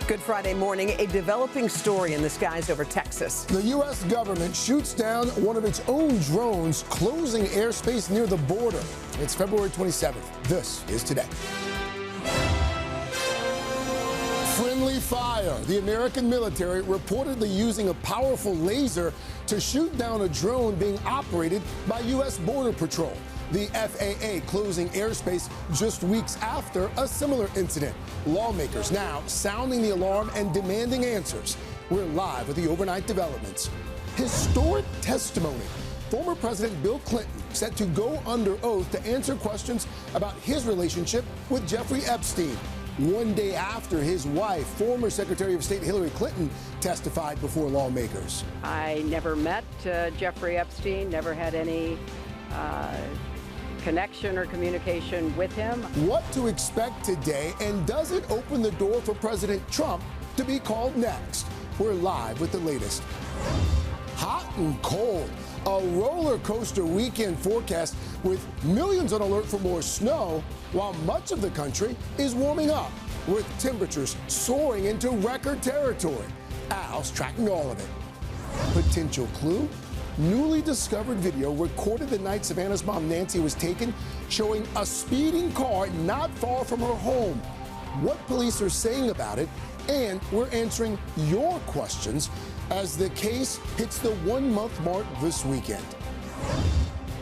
Good Friday morning. A developing story in the skies over Texas. The U.S. government shoots down one of its own drones, closing airspace near the border. It's February 27th. This is Today. Friendly fire. The American military reportedly using a powerful laser to shoot down a drone being operated by U.S. Border Patrol. The FAA closing airspace just weeks after a similar incident. Lawmakers now sounding the alarm and demanding answers. We're live with the overnight developments. Historic testimony. Former President Bill Clinton set to go under oath to answer questions about his relationship with Jeffrey Epstein. One day after his wife, former Secretary of State Hillary Clinton, testified before lawmakers. I never met Jeffrey Epstein, never had any connection or communication with him. What to expect today, and does it open the door for President Trump to be called next? We're live with the latest. Hot and cold. A roller coaster weekend forecast with millions on alert for more snow, while much of the country is warming up with temperatures soaring into record territory. Al's tracking all of it. Potential clue? Newly discovered video recorded the night Savannah's mom Nancy was taken, showing a speeding car not far from her home. What police are saying about it, and we're answering your questions as the case hits the 1 month mark this weekend.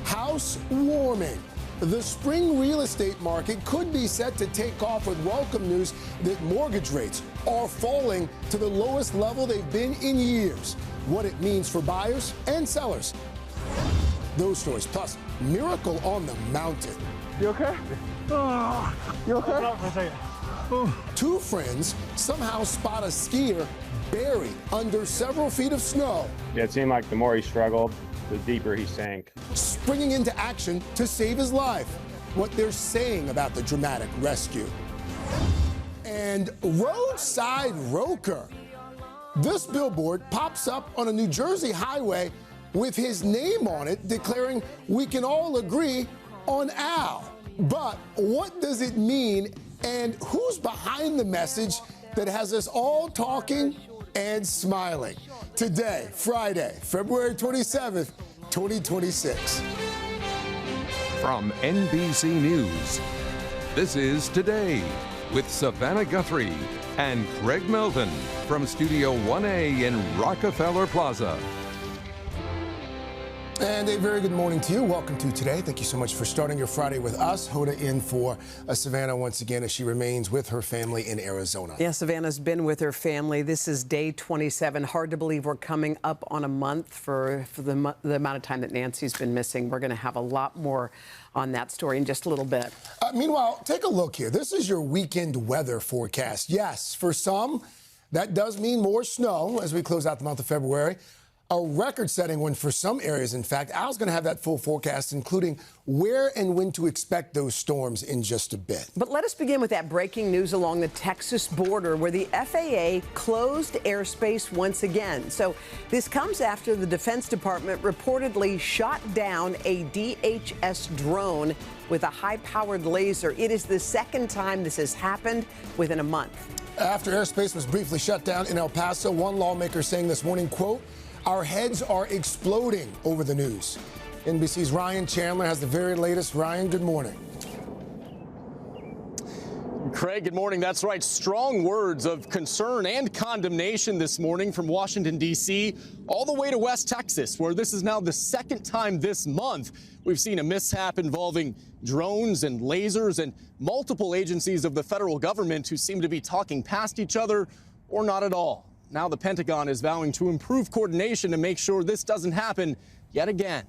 House warming. The spring real estate market could be set to take off with welcome news that mortgage rates are falling to the lowest level they've been in years. What it means for buyers and sellers. Those stories, plus miracle on the mountain. You okay? You okay? Two friends somehow spot a skier buried under several feet of snow. Yeah, it seemed like the more he struggled, the deeper he sank. Springing into action to save his life. What they're saying about the dramatic rescue. And roadside roker. This billboard pops up on a New Jersey highway with his name on it, declaring we can all agree on Al. But what does it mean, and who's behind the message that has us all talking and smiling? Today, Friday, February 27th, 2026. From NBC News, this is Today with Savannah Guthrie and Craig Melton from Studio 1A in Rockefeller Plaza. And a very good morning to you. Welcome to Today. Thank you so much for starting your Friday with us. Hoda in for Savannah once again as she remains with her family in Arizona. Yeah, Savannah's been with her family. This is day 27. Hard to believe we're coming up on a month for the amount of time that Nancy's been missing. We're going to have a lot more on that story in just a little bit. Meanwhile, take a look here. This is your weekend weather forecast. Yes, for some, that does mean more snow as we close out the month of February. A record-setting one for some areas, in fact. Al's going to have that full forecast, including where and when to expect those storms in just a bit. But let us begin with that breaking news along the Texas border where the FAA closed airspace once again. So this comes after the Defense Department reportedly shot down a DHS drone with a high-powered laser. It is the second time this has happened within a month. After airspace was briefly shut down in El Paso, one lawmaker saying this morning, quote, "Our heads are exploding over the news." NBC's Ryan Chandler has the very latest. Ryan, good morning. Craig, good morning. That's right. Strong words of concern and condemnation this morning from Washington, D.C., all the way to West Texas, where this is now the second time this month we've seen a mishap involving drones and lasers and multiple agencies of the federal government who seem to be talking past each other or not at all. Now the Pentagon is vowing to improve coordination to make sure this doesn't happen yet again.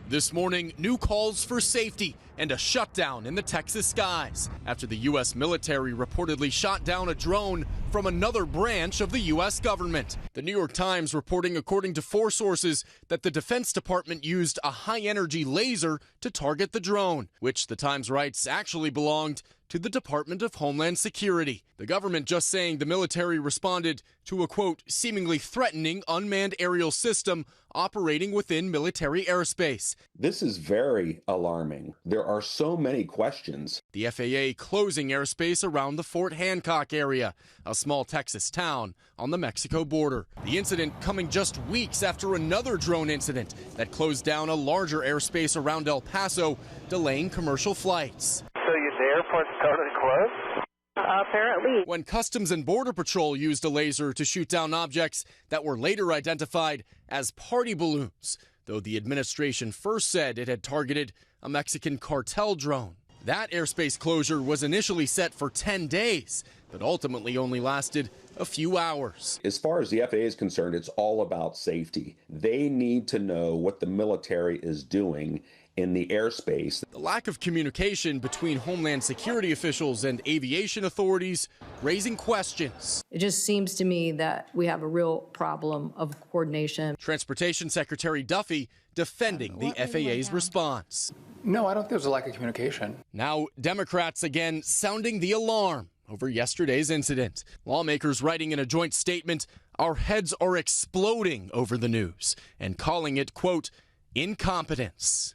This morning, new calls for safety and a shutdown in the Texas skies after the U.S. military reportedly shot down a drone from another branch of the U.S. government. The New York Times reporting, according to 4 sources, that the Defense Department used a high-energy laser to target the drone, which the Times writes actually belonged to the Department of Homeland Security. The government just saying the military responded to a, quote, seemingly threatening unmanned aerial system operating within military airspace. This is very alarming. There there are so many questions. The FAA closing airspace around the Fort Hancock area, a small Texas town on the Mexico border. The incident coming just weeks after another drone incident that closed down a larger airspace around El Paso, delaying commercial flights. So the airport's totally closed? Apparently. When Customs and Border Patrol used a laser to shoot down objects that were later identified as party balloons, though the administration first said it had targeted a Mexican cartel drone. That airspace closure was initially set for 10 days, but ultimately only lasted a few hours. As far as the FAA is concerned, it's all about safety. They need to know what the military is doing in the airspace. The lack of communication between Homeland Security officials and aviation authorities raising questions. It just seems to me that we have a real problem of coordination. Transportation Secretary Duffy defending the FAA's response. No, I don't think there's a lack of communication. Now, Democrats again sounding the alarm over yesterday's incident. Lawmakers writing in a joint statement, "Our heads are exploding over the news," and calling it, quote, incompetence.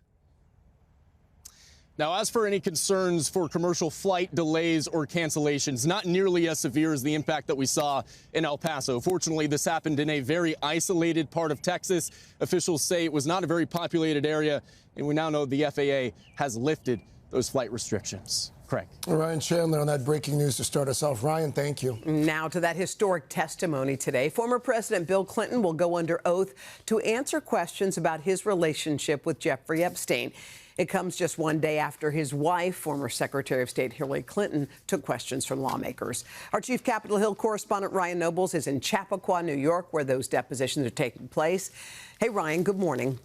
Now, as for any concerns for commercial flight delays or cancellations, not nearly as severe as the impact that we saw in El Paso. Fortunately, this happened in a very isolated part of Texas. Officials say it was not a very populated area, and we now know the FAA has lifted those flight restrictions. Craig. Ryan Chandler on that breaking news to start us off. Ryan, thank you. Now to that historic testimony today. Former President Bill Clinton will go under oath to answer questions about his relationship with Jeffrey Epstein. It comes just one day after his wife, former Secretary of State Hillary Clinton, took questions from lawmakers. Our chief Capitol Hill correspondent Ryan Nobles is in Chappaqua, New York, where those depositions are taking place. Hey, Ryan, good morning.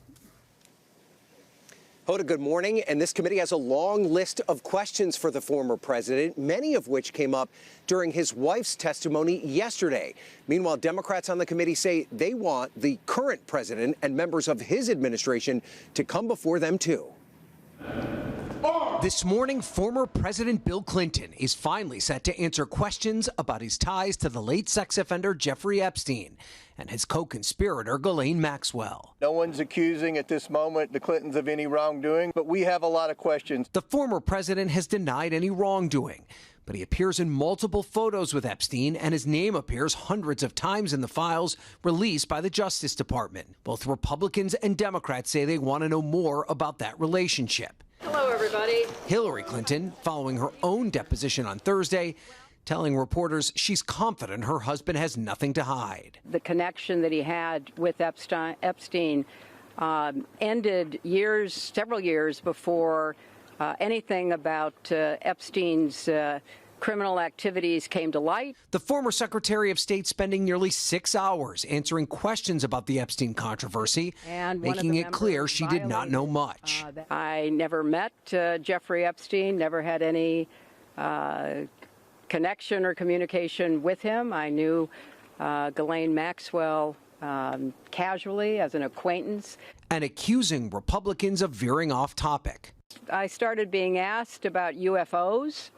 Hoda, good morning. And this committee has a long list of questions for the former president, many of which came up during his wife's testimony yesterday. Meanwhile, Democrats on the committee say they want the current president and members of his administration to come before them, too. This morning, former President Bill Clinton is finally set to answer questions about his ties to the late sex offender Jeffrey Epstein and his co-conspirator Ghislaine Maxwell. No one's accusing at this moment the Clintons of any wrongdoing, but we have a lot of questions. The former president has denied any wrongdoing, but he appears in multiple photos with Epstein, and his name appears hundreds of times in the files released by the Justice Department. Both Republicans and Democrats say they want to know more about that relationship. Hello, everybody. Hillary Clinton, following her own deposition on Thursday, telling reporters she's confident her husband has nothing to hide. The connection that he had with Epstein ended several years before anything about Epstein's criminal activities came to light. The former Secretary of State spending nearly 6 hours answering questions about the Epstein controversy, and making it clear she did not know much. I never met Jeffrey Epstein, never had any connection or communication with him. I knew Ghislaine Maxwell casually as an acquaintance. And accusing Republicans of veering off topic. I started being asked about UFOs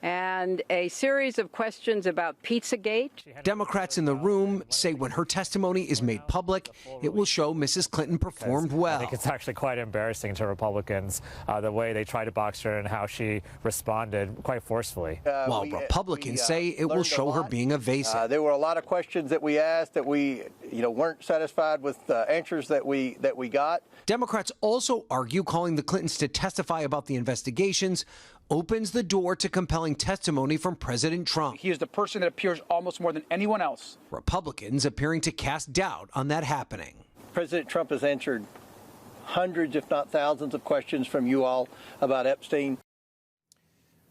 and a series of questions about Pizzagate. Democrats in the room say when her testimony is made public, it will show Mrs. Clinton performed well. I think it's actually quite embarrassing to Republicans, the way they tried to box her and how she responded quite forcefully. While Republicans say it will show her being evasive. There were a lot of questions that we asked that we, weren't satisfied with the answers that we got. Democrats also argue calling the Clintons to testify about the investigations opens the door to compelling testimony from President Trump. He is the person that appears almost more than anyone else. Republicans appearing to cast doubt on that happening. President Trump has answered hundreds, if not thousands, of questions from you all about Epstein.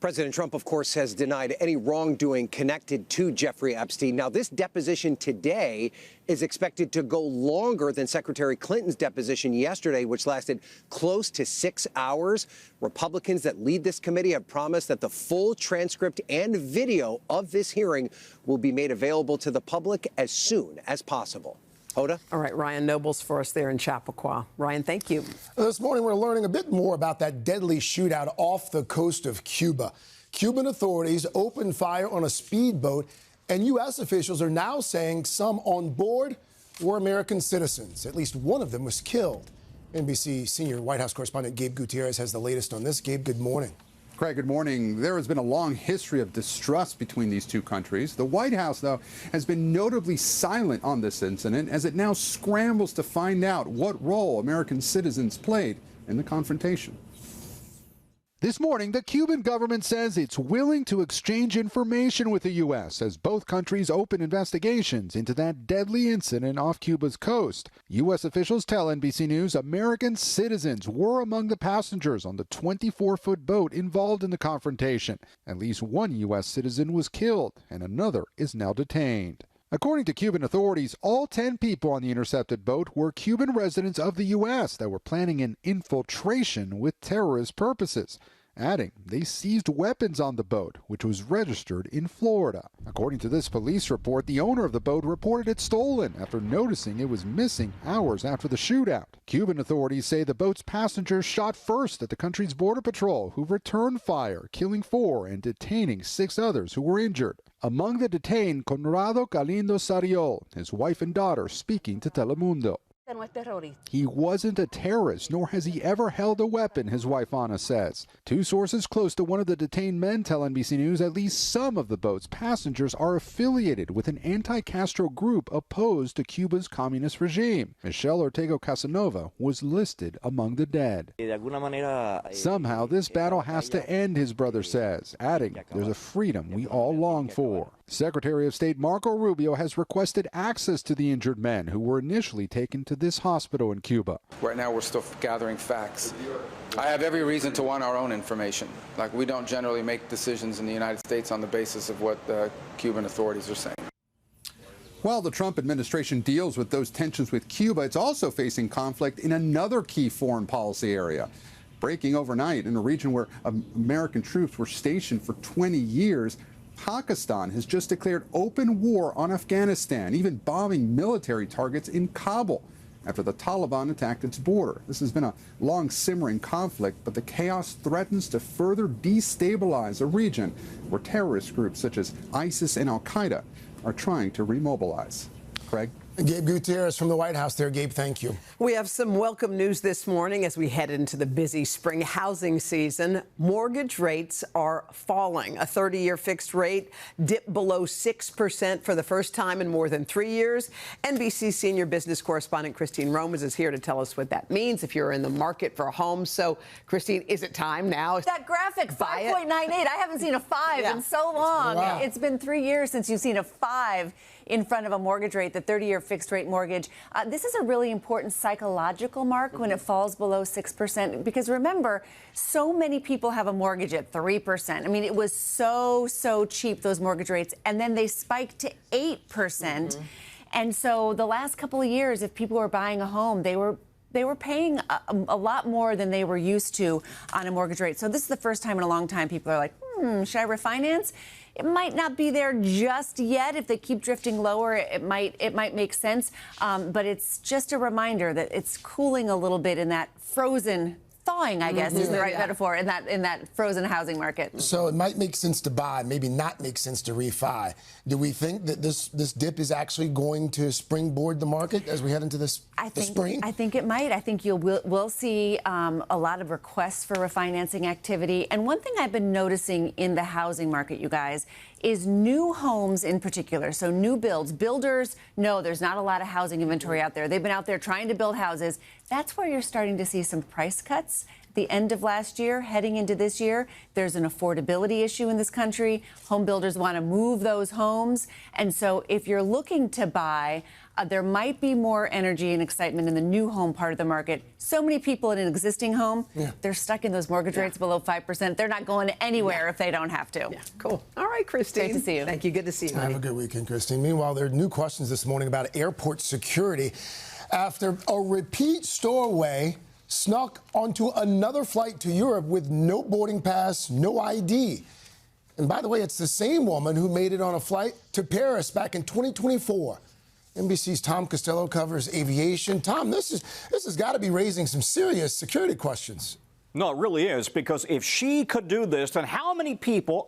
President Trump, of course, has denied any wrongdoing connected to Jeffrey Epstein. Now, this deposition today is expected to go longer than Secretary Clinton's deposition yesterday, which lasted close to 6 hours. Republicans that lead this committee have promised that the full transcript and video of this hearing will be made available to the public as soon as possible. Hoda? All right, Ryan Nobles for us there in Chappaqua. Ryan, thank you. This morning, we're learning a bit more about that deadly shootout off the coast of Cuba. Cuban authorities opened fire on a speedboat, and U.S. officials are now saying some on board were American citizens. At least one of them was killed. NBC senior White House correspondent Gabe Gutierrez has the latest on this. Gabe, good morning. Craig, good morning. There has been a long history of distrust between these two countries. The White House, though, has been notably silent on this incident as it now scrambles to find out what role American citizens played in the confrontation. This morning, the Cuban government says it's willing to exchange information with the U.S. as both countries open investigations into that deadly incident off Cuba's coast. U.S. officials tell NBC News American citizens were among the passengers on the 24-foot boat involved in the confrontation. At least one U.S. citizen was killed, and another is now detained. According to Cuban authorities, all 10 people on the intercepted boat were Cuban residents of the U.S. that were planning an infiltration with terrorist purposes. Adding, they seized weapons on the boat, which was registered in Florida. According to this police report, the owner of the boat reported it stolen after noticing it was missing hours after the shootout. Cuban authorities say the boat's passengers shot first at the country's border patrol, who returned fire, killing 4 and detaining 6 others who were injured. Among the detained, Conrado Galindo Sariol, his wife and daughter, speaking to Telemundo. He wasn't a terrorist, nor has he ever held a weapon, his wife Ana says. 2 sources close to one of the detained men tell NBC News at least some of the boat's passengers are affiliated with an anti-Castro group opposed to Cuba's communist regime. Michelle Ortega Casanova was listed among the dead. Somehow this battle has to end, his brother says, adding, there's a freedom we all long for. Secretary of State Marco Rubio has requested access to the injured men who were initially taken to this hospital in Cuba. Right now, we're still gathering facts. I have every reason to want our own information. Like, we don't generally make decisions in the United States on the basis of what the Cuban authorities are saying. While the Trump administration deals with those tensions with Cuba, it's also facing conflict in another key foreign policy area. Breaking overnight in a region where American troops were stationed for 20 years, Pakistan has just declared open war on Afghanistan, even bombing military targets in Kabul after the Taliban attacked its border. This has been a long simmering conflict, but the chaos threatens to further destabilize a region where terrorist groups such as ISIS and Al-Qaeda are trying to remobilize. Craig? Gabe Gutierrez from the White House there. Gabe, thank you. We have some welcome news this morning as we head into the busy spring housing season. Mortgage rates are falling. A 30-year fixed rate dipped below 6% for the first time in more than 3 years. NBC senior business correspondent Christine Romans is here to tell us what that means if you're in the market for a home. So, Christine, is it time now? That graphic, 5.98. I haven't seen a 5 in so long. Wow. It's been 3 years since you've seen a 5 in front of a mortgage rate, the 30-year fixed rate mortgage. This is a really important psychological mark when it falls below 6%, because remember, so many people have a mortgage at 3%. I mean, it was so cheap, those mortgage rates, and then they spiked to 8%. And so the last couple of years, if people were buying a home, they were paying a lot more than they were used to on a mortgage rate. So this is the first time in a long time people are like, should I refinance? It might not be there just yet. If they keep drifting lower, it might make sense. But it's just a reminder that it's cooling a little bit in that frozen thawing, I guess, is the right metaphor in that frozen housing market. So it might make sense to buy, maybe not make sense to refi. Do we think that this dip is actually going to springboard the market as we head into the spring? I think it might. I think we'll see a lot of requests for refinancing activity. And one thing I've been noticing in the housing market, you guys, is new homes in particular. So new builds. Builders know there's not a lot of housing inventory out there. They've been out there trying to build houses. That's where you're starting to see some price cuts. At the end of last year, heading into this year, there's an affordability issue in this country. Home builders want to move those homes. And so if you're looking to buy, there might be more energy and excitement in the new home part of the market. So many people in an existing home, they're stuck in those mortgage rates below 5%. They're not going anywhere if they don't have to. Yeah, cool. All right, Christine. Great to see you. Thank you. Good to see you. Have a good weekend, Christine. Meanwhile, there are new questions this morning about airport security after a repeat stowaway snuck onto another flight to Europe with no boarding pass, no ID. And by the way, it's the same woman who made it on a flight to Paris back in 2024. NBC's Tom Costello covers aviation. Tom, this has got to be raising some serious security questions. No, it really is, because if she could do this, then how many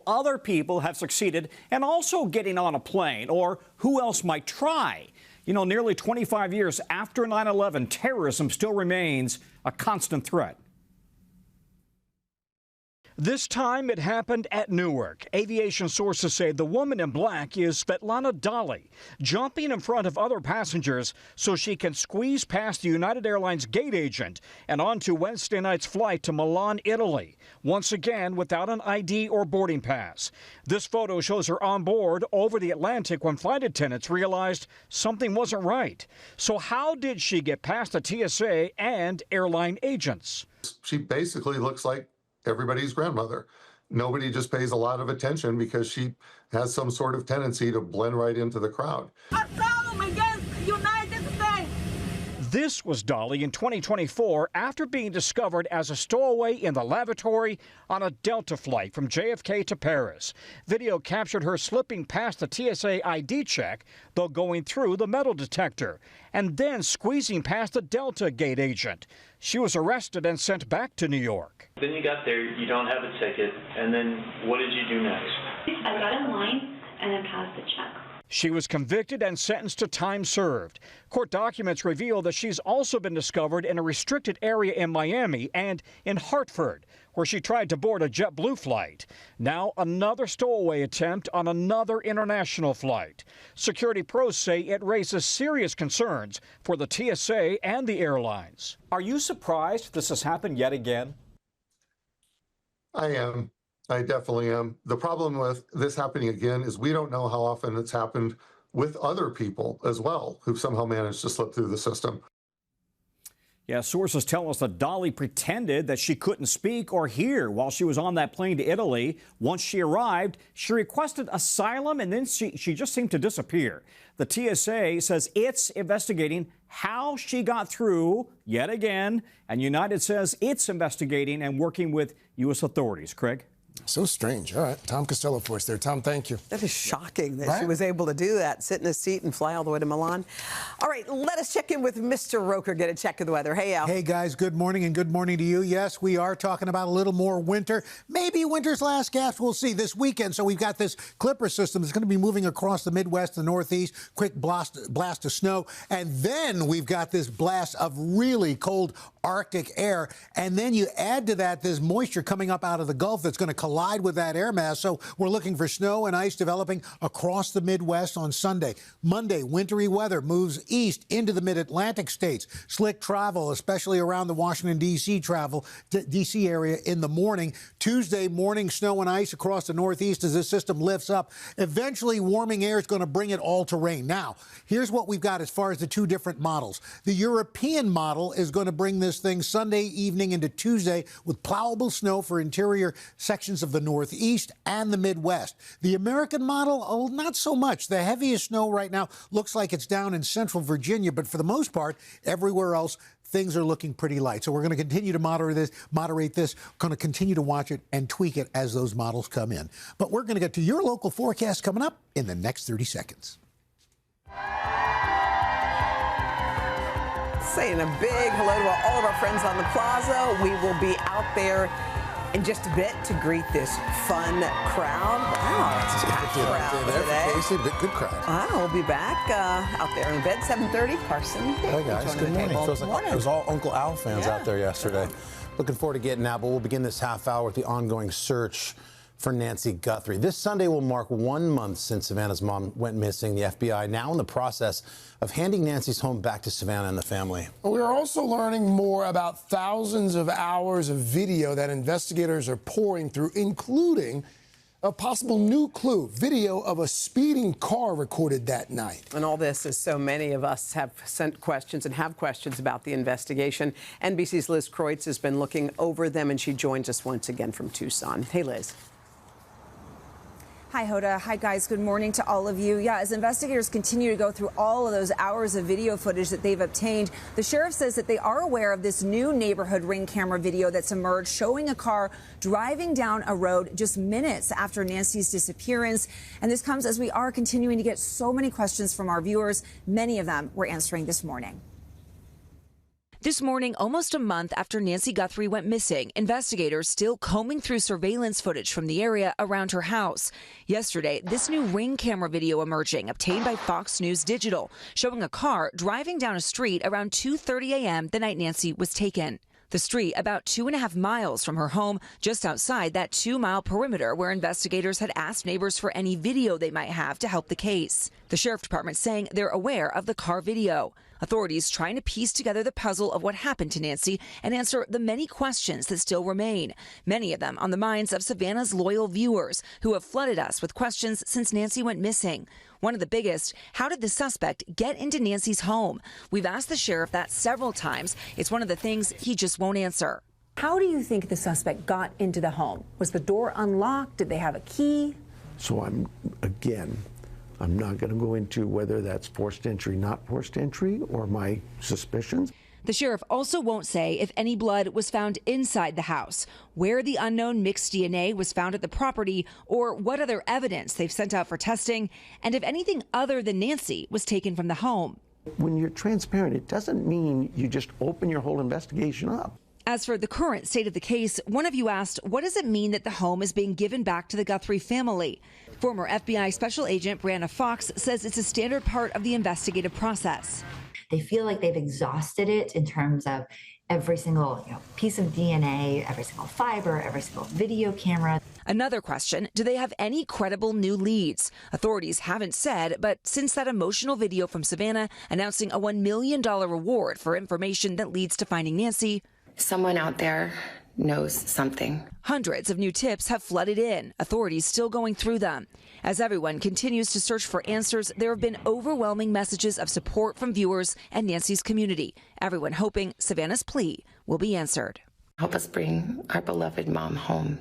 other people have succeeded in also getting on a plane, or who else might try? You know, nearly 25 years after 9/11, terrorism still remains a constant threat. This time it happened at Newark. Aviation sources say the woman in black is Svetlana Dali, jumping in front of other passengers so she can squeeze past the United Airlines gate agent and onto Wednesday night's flight to Milan, Italy, once again without an ID or boarding pass. This photo shows her on board over the Atlantic when flight attendants realized something wasn't right. So how did she get past the TSA and airline agents? She basically looks like everybody's grandmother. Nobody just pays a lot of attention because she has some sort of tendency to blend right into the crowd. Asylum against United States. This was Dali in 2024 after being discovered as a stowaway in the lavatory on a Delta flight from JFK to Paris. Video captured her slipping past the TSA ID check, though going through the metal detector, and then squeezing past the Delta gate agent. She was arrested and sent back to New York. Then you got there, you don't have a ticket, and then what did you do next? I got in line and then passed the check. She was convicted and sentenced to time served. Court documents reveal that she's also been discovered in a restricted area in Miami and in Hartford, where she tried to board a JetBlue flight. Now another stowaway attempt on another international flight. Security pros say it raises serious concerns for the TSA and the airlines. Are you surprised this has happened yet again? I am. I definitely am. The problem with this happening again is we don't know how often it's happened with other people as well who've somehow managed to slip through the system. Yeah, sources tell us that Dali pretended that she couldn't speak or hear while she was on that plane to Italy. Once she arrived, she requested asylum and then she just seemed to disappear. The TSA says it's investigating how she got through yet again, and United says it's investigating and working with U.S. authorities. Craig? So strange. All right. Tom Costello for us there. Tom, thank you. That is shocking that she was able to do that, sit in a seat and fly all the way to Milan. All right, let us check in with Mr. Roker, get a check of the weather. Hey, Al. Hey, guys, good morning and good morning to you. Yes, we are talking about a little more winter. Maybe winter's last gasp. We'll see this weekend. So we've got this Clipper system that's going to be moving across the Midwest, the Northeast, quick blast of snow. And then we've got this blast of really cold Arctic air. And then you add to that this moisture coming up out of the Gulf that's going to collide with that air mass. So we're looking for snow and ice developing across the Midwest on Sunday. Monday, wintry weather moves east into the mid-Atlantic states. Slick travel, especially around the Washington, D.C. area in the morning. Tuesday, morning snow and ice across the Northeast as this system lifts up. Eventually, warming air is going to bring it all to rain. Now, here's what we've got as far as the two different models. The European model is going to bring this thing Sunday evening into Tuesday with plowable snow for interior sections of the Northeast and the Midwest. The American model, oh, not so much. The heaviest snow right now looks like it's down in central Virginia, but for the most part, everywhere else, things are looking pretty light. So we're going to continue to moderate this, going to continue to watch it and tweak it as those models come in. But we're going to get to your local forecast coming up in the next 30 seconds. Saying a big hello to all of our friends on the plaza. We will be out there in just a bit to greet this fun crowd. Wow, it's a packed crowd today. Casey, good crowd. We'll be back out there in bed, 7:30. Carson. Hey, guys. Good morning. Feels like it was all Uncle Al fans out there yesterday. Looking forward to getting out, but we'll begin this half hour with the ongoing search for Nancy Guthrie. This Sunday will mark 1 month since Savannah's mom went missing. The FBI now in the process of handing Nancy's home back to Savannah and the family. We are also learning more about thousands of hours of video that investigators are pouring through, including a possible new clue, video of a speeding car recorded that night. And all this is so many of us have sent questions and have questions about the investigation. NBC's Liz Kreutz has been looking over them, and she joins us once again from Tucson. Hey, Liz. Hi, Hoda. Hi, guys. Good morning to all of you. Yeah, as investigators continue to go through all of those hours of video footage that they've obtained, the sheriff says that they are aware of this new neighborhood Ring camera video that's emerged showing a car driving down a road just minutes after Nancy's disappearance. And this comes as we are continuing to get so many questions from our viewers. Many of them we're answering this morning. This morning, almost a month after Nancy Guthrie went missing, investigators still combing through surveillance footage from the area around her house. Yesterday, this new Ring camera video emerging, obtained by Fox News Digital, showing a car driving down a street around 2:30 a.m. the night Nancy was taken. The street about 2.5 miles from her home, just outside that 2-mile perimeter where investigators had asked neighbors for any video they might have to help the case. The sheriff department saying they're aware of the car video. Authorities trying to piece together the puzzle of what happened to Nancy and answer the many questions that still remain, many of them on the minds of Savannah's loyal viewers who have flooded us with questions since Nancy went missing. One of the biggest, how did the suspect get into Nancy's home? We've asked the sheriff that several times. It's one of the things he just won't answer. How do you think the suspect got into the home? Was the door unlocked? Did they have a key? So I'm not going to go into whether that's forced entry, not forced entry, or my suspicions. The sheriff also won't say if any blood was found inside the house, where the unknown mixed DNA was found at the property, or what other evidence they've sent out for testing, and if anything other than Nancy was taken from the home. When you're transparent, it doesn't mean you just open your whole investigation up. As for the current state of the case, one of you asked, what does it mean that the home is being given back to the Guthrie family? Former FBI Special Agent Brianna Fox says it's a standard part of the investigative process. They feel like they've exhausted it in terms of every single piece of DNA, every single fiber, every single video camera. Another question, do they have any credible new leads? Authorities haven't said, but since that emotional video from Savannah announcing a $1 million reward for information that leads to finding Nancy, someone out there knows something. Hundreds of new tips have flooded in, authorities still going through them. As everyone continues to search for answers, there have been overwhelming messages of support from viewers and Nancy's community. Everyone hoping Savannah's plea will be answered. Help us bring our beloved mom home.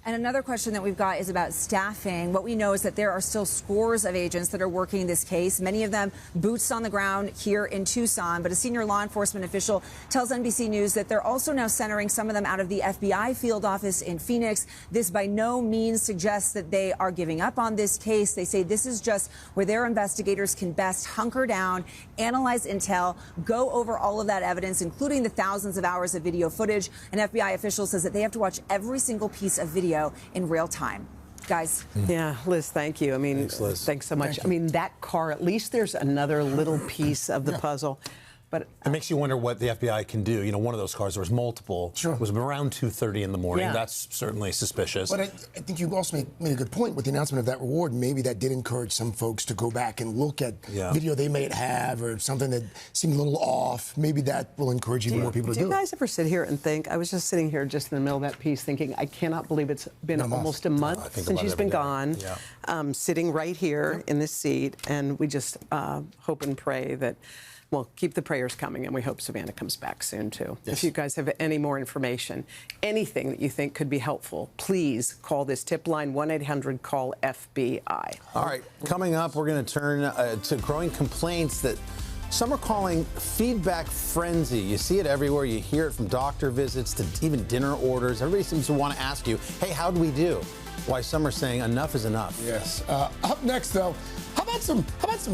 And another question that we've got is about staffing. What we know is that there are still scores of agents that are working this case, many of them boots on the ground here in Tucson. But a senior law enforcement official tells NBC News that they're also now centering some of them out of the FBI field office in Phoenix. This by no means suggests that they are giving up on this case. They say this is just where their investigators can best hunker down, analyze intel, go over all of that evidence, including the thousands of hours of video footage. An FBI official says that they have to watch every single piece of video in real time. Guys. Yeah, Liz, thank you. I mean, thanks, Liz. Thanks so much. I mean, that car, at least there's another little piece of the puzzle. But it makes you wonder what the FBI can do. You know, one of those cars, there was multiple. Sure. It was around 2:30 in the morning. Yeah. That's certainly suspicious. But I think you also made a good point with the announcement of that reward. Maybe that did encourage some folks to go back and look at video they may have or something that seemed a little off. Maybe that will encourage even more people to do it. Do you guys ever sit here and think, I was just sitting here just in the middle of that piece thinking, I cannot believe it's been almost a month since she's been gone, sitting right here in this seat, and we just hope and pray that, well, keep the prayers coming, and we hope Savannah comes back soon, too. Yes. If you guys have any more information, anything that you think could be helpful, please call this tip line, 1-800-CALL-FBI. All right, coming up, we're going to turn to growing complaints that some are calling feedback frenzy. You see it everywhere. You hear it from doctor visits to even dinner orders. Everybody seems to want to ask you, hey, how'd we do? Why some are saying enough is enough. Yes. Up next, though, how about some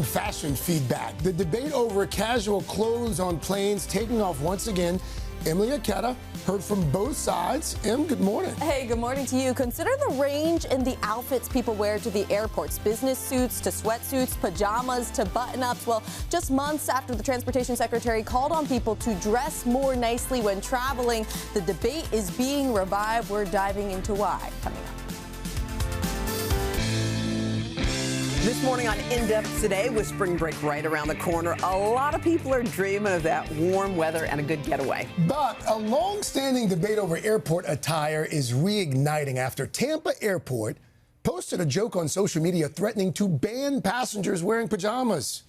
fashion feedback? The debate over casual clothes on planes taking off once again. Emily Aketa heard from both sides. Em, good morning. Hey, good morning to you. Consider the range in the outfits people wear to the airports. Business suits to sweatsuits, pajamas to button-ups. Well, just months after the transportation secretary called on people to dress more nicely when traveling, the debate is being revived. We're diving into why coming up. This morning on In Depth Today, with spring break right around the corner, a lot of people are dreaming of that warm weather and a good getaway. But a long-standing debate over airport attire is reigniting after Tampa Airport posted a joke on social media threatening to ban passengers wearing pajamas.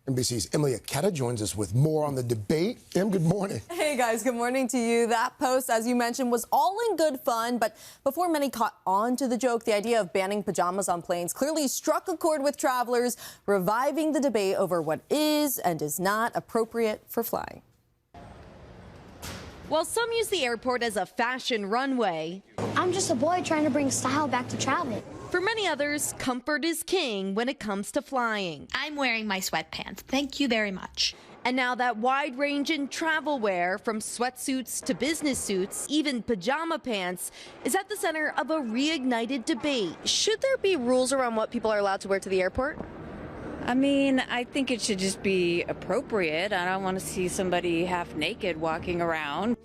NBC's Emily Aketa joins us with more on the debate. Em, good morning. Hey, guys. Good morning to you. That post, as you mentioned, was all in good fun. But before many caught on to the joke, the idea of banning pajamas on planes clearly struck a chord with travelers, reviving the debate over what is and is not appropriate for flying. While some use the airport as a fashion runway, I'm just a boy trying to bring style back to travel. For many others, comfort is king when it comes to flying. I'm wearing my sweatpants. Thank you very much. And now that wide range in travel wear, from sweatsuits to business suits, even pajama pants, is at the center of a reignited debate. Should there be rules around what people are allowed to wear to the airport? I mean, I think it should just be appropriate. I don't want to see somebody half naked walking around.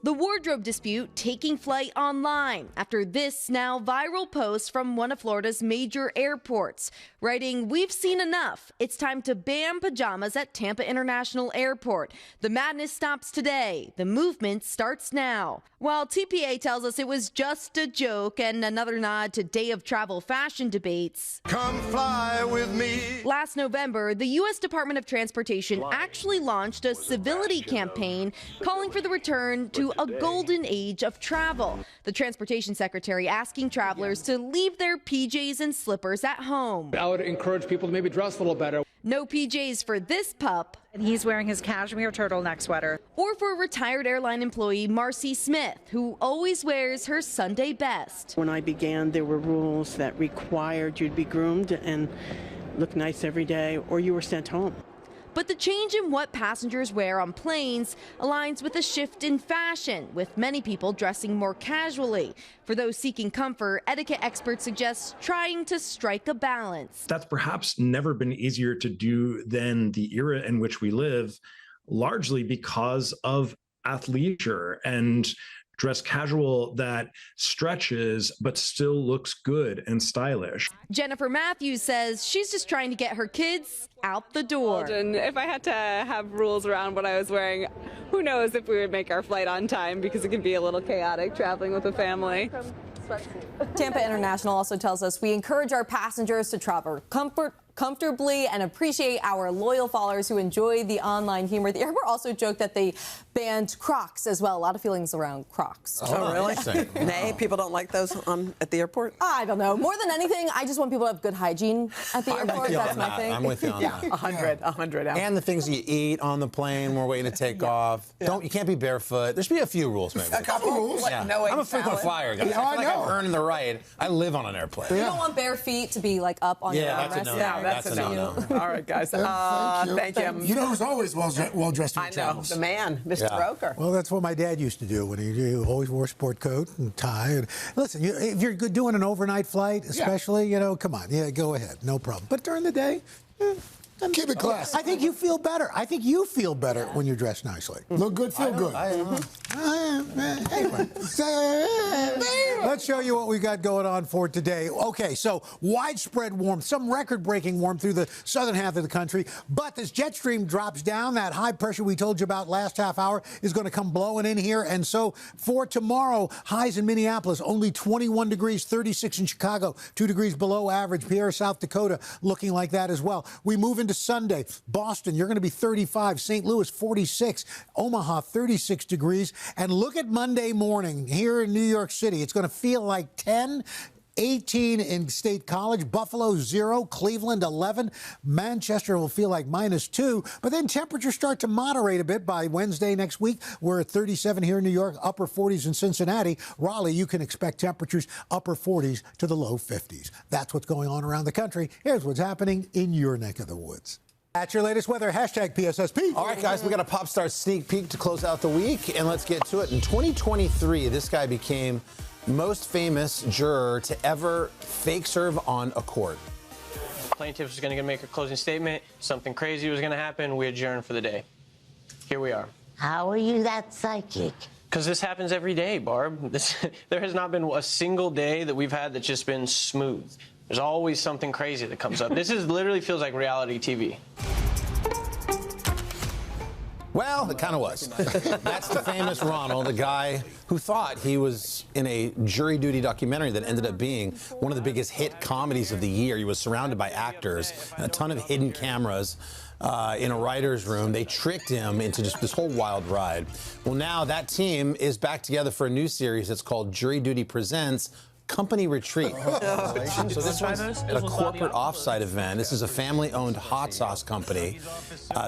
The wardrobe dispute taking flight online after this now viral post from one of Florida's major airports, writing, "We've seen enough. It's time to ban pajamas at Tampa International Airport. The madness stops today. The movement starts now." While TPA tells us it was just a joke and another nod to day of travel fashion debates. Come fly with me. Last November, the U.S. Department of Transportation actually launched a civility campaign calling for the return to a golden age of travel. The Transportation Secretary asking travelers to leave their PJs and slippers at home. I would encourage people to maybe dress a little better. No PJs for this pup. And he's wearing his cashmere turtleneck sweater. Or for retired airline employee Marcy Smith, who always wears her Sunday best. When I began, there were rules that required you to be groomed and look nice every day, or you were sent home. But the change in what passengers wear on planes aligns with a shift in fashion, with many people dressing more casually. For those seeking comfort, etiquette experts suggest trying to strike a balance. That's perhaps never been easier to do than the era in which we live, largely because of athleisure and dress casual that stretches but still looks good and stylish. Jennifer Matthews says she's just trying to get her kids out the door. If I had to have rules around what I was wearing, who knows if we would make our flight on time, because it can be a little chaotic traveling with a family. Tampa International also tells us we encourage our passengers to travel comfortably and appreciate our loyal followers who enjoy the online humor. The airport also joked that they banned Crocs as well. A lot of feelings around Crocs. Oh, really? Nay, people don't like those at the airport? I don't know. More than anything, I just want people to have good hygiene at the airport. That's my thing. I'm with you on that. 100. And the things you eat on the plane, we're waiting to take off. You can't be barefoot. There should be a few rules, maybe. A couple rules. Yeah. I'm a frequent flyer, guys. I feel like I'm earning the right. I live on an airplane. You don't want bare feet to be like up on your armrest. That's a no-no. All right, guys. Thank you. You know who's always well-dressed in I know, travels? the man, Mr. Roker. Well, that's what my dad used to do when he always wore a sport coat and tie. And listen, if you're doing an overnight flight, especially, come on. Yeah, go ahead. No problem. But during the day, keep it classy. I think you feel better. I think you feel better when you're dressed nicely. Look good, feel good. Anyway. Let's show you what we got going on for today. Okay, so widespread warmth, some record-breaking warmth through the southern half of the country. But this jet stream drops down. That high pressure we told you about last half hour is going to come blowing in here. And so for tomorrow, highs in Minneapolis, only 21 degrees, 36 in Chicago, 2 degrees below average. Pierre, South Dakota, looking like that as well. We move into Sunday. Boston, you're going to be 35. St. Louis, 46. Omaha, 36 degrees. And look at Monday morning here in New York City. It's going to feel like 10. 18 in State College, Buffalo 0, Cleveland 11, Manchester will feel like -2, but then temperatures start to moderate a bit by Wednesday next week. We're at 37 here in New York, upper 40s in Cincinnati. Raleigh, you can expect temperatures upper 40s to the low 50s. That's what's going on around the country. Here's what's happening in your neck of the woods. That's your latest weather. Hashtag PSSP. All right, guys, we got a pop star sneak peek to close out the week, and let's get to it. In 2023, this guy became most famous juror to ever fake serve on a court. Plaintiff was going to make a closing statement. Something crazy was going to happen. We adjourned for the day. Here we are. How are you that psychic? Because this happens every day, Barb. There has not been a single day that we've had that's just been smooth. There's always something crazy that comes up. This literally feels like reality TV. Well, it kind of was. That's the famous Ronald, the guy who thought he was in a jury duty documentary that ended up being one of the biggest hit comedies of the year. He was surrounded by actors and a ton of hidden cameras in a writer's room. They tricked him into just this whole wild ride. Well, now that team is back together for a new series that's called Jury Duty Presents Company Retreat. So this one's a corporate offsite event. This is a family-owned hot sauce company.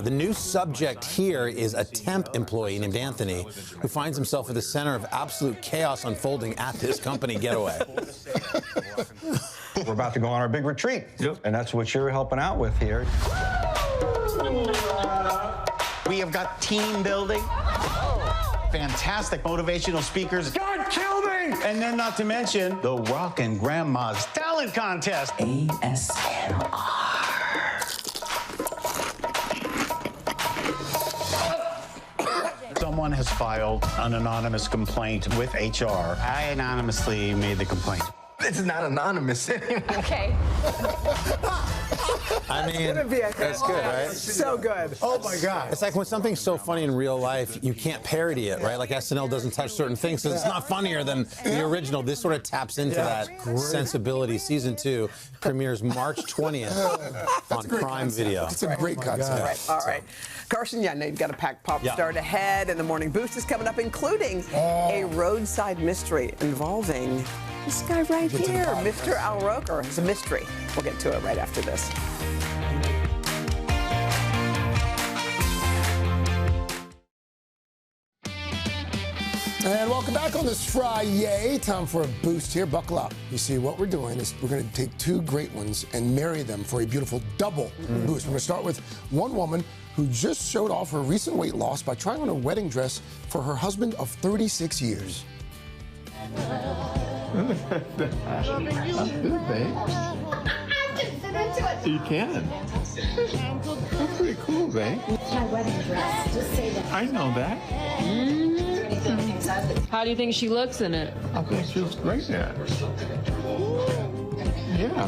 The new subject here is a temp employee named Anthony who finds himself at the center of absolute chaos unfolding at this company getaway. We're about to go on our big retreat, and that's what you're helping out with here. We have got team building. Fantastic motivational speakers. God, kill me! And then not to mention the Rockin' Grandma's Talent Contest. ASMR. Someone has filed an anonymous complaint with HR. I anonymously made the complaint. It's not anonymous anymore. Okay. I mean, that's good, right? So good. Oh my God. It's like when something's so funny in real life, you can't parody it, right? Like SNL doesn't touch certain things, so it's not funnier than the original. This sort of taps into that sensibility. Season 2 premieres March 20th on Prime Video. It's a great concept. All right. Carson, yeah, I know you've got a packed pop start ahead, and the Morning Boost is coming up, including a roadside mystery involving this guy right here, Mr. Al Roker. It's a mystery. We'll get to it right after this. And welcome back on this Friday. Time for a boost here. Buckle up. You see, what we're doing is we're going to take two great ones and marry them for a beautiful double boost. We're going to start with one woman who just showed off her recent weight loss by trying on a wedding dress for her husband of 36 years. That's good, babe. You can. That's pretty cool, babe. My wedding dress. Just say that. I know that. How do you think she looks in it? I think she looks great in it. Yeah.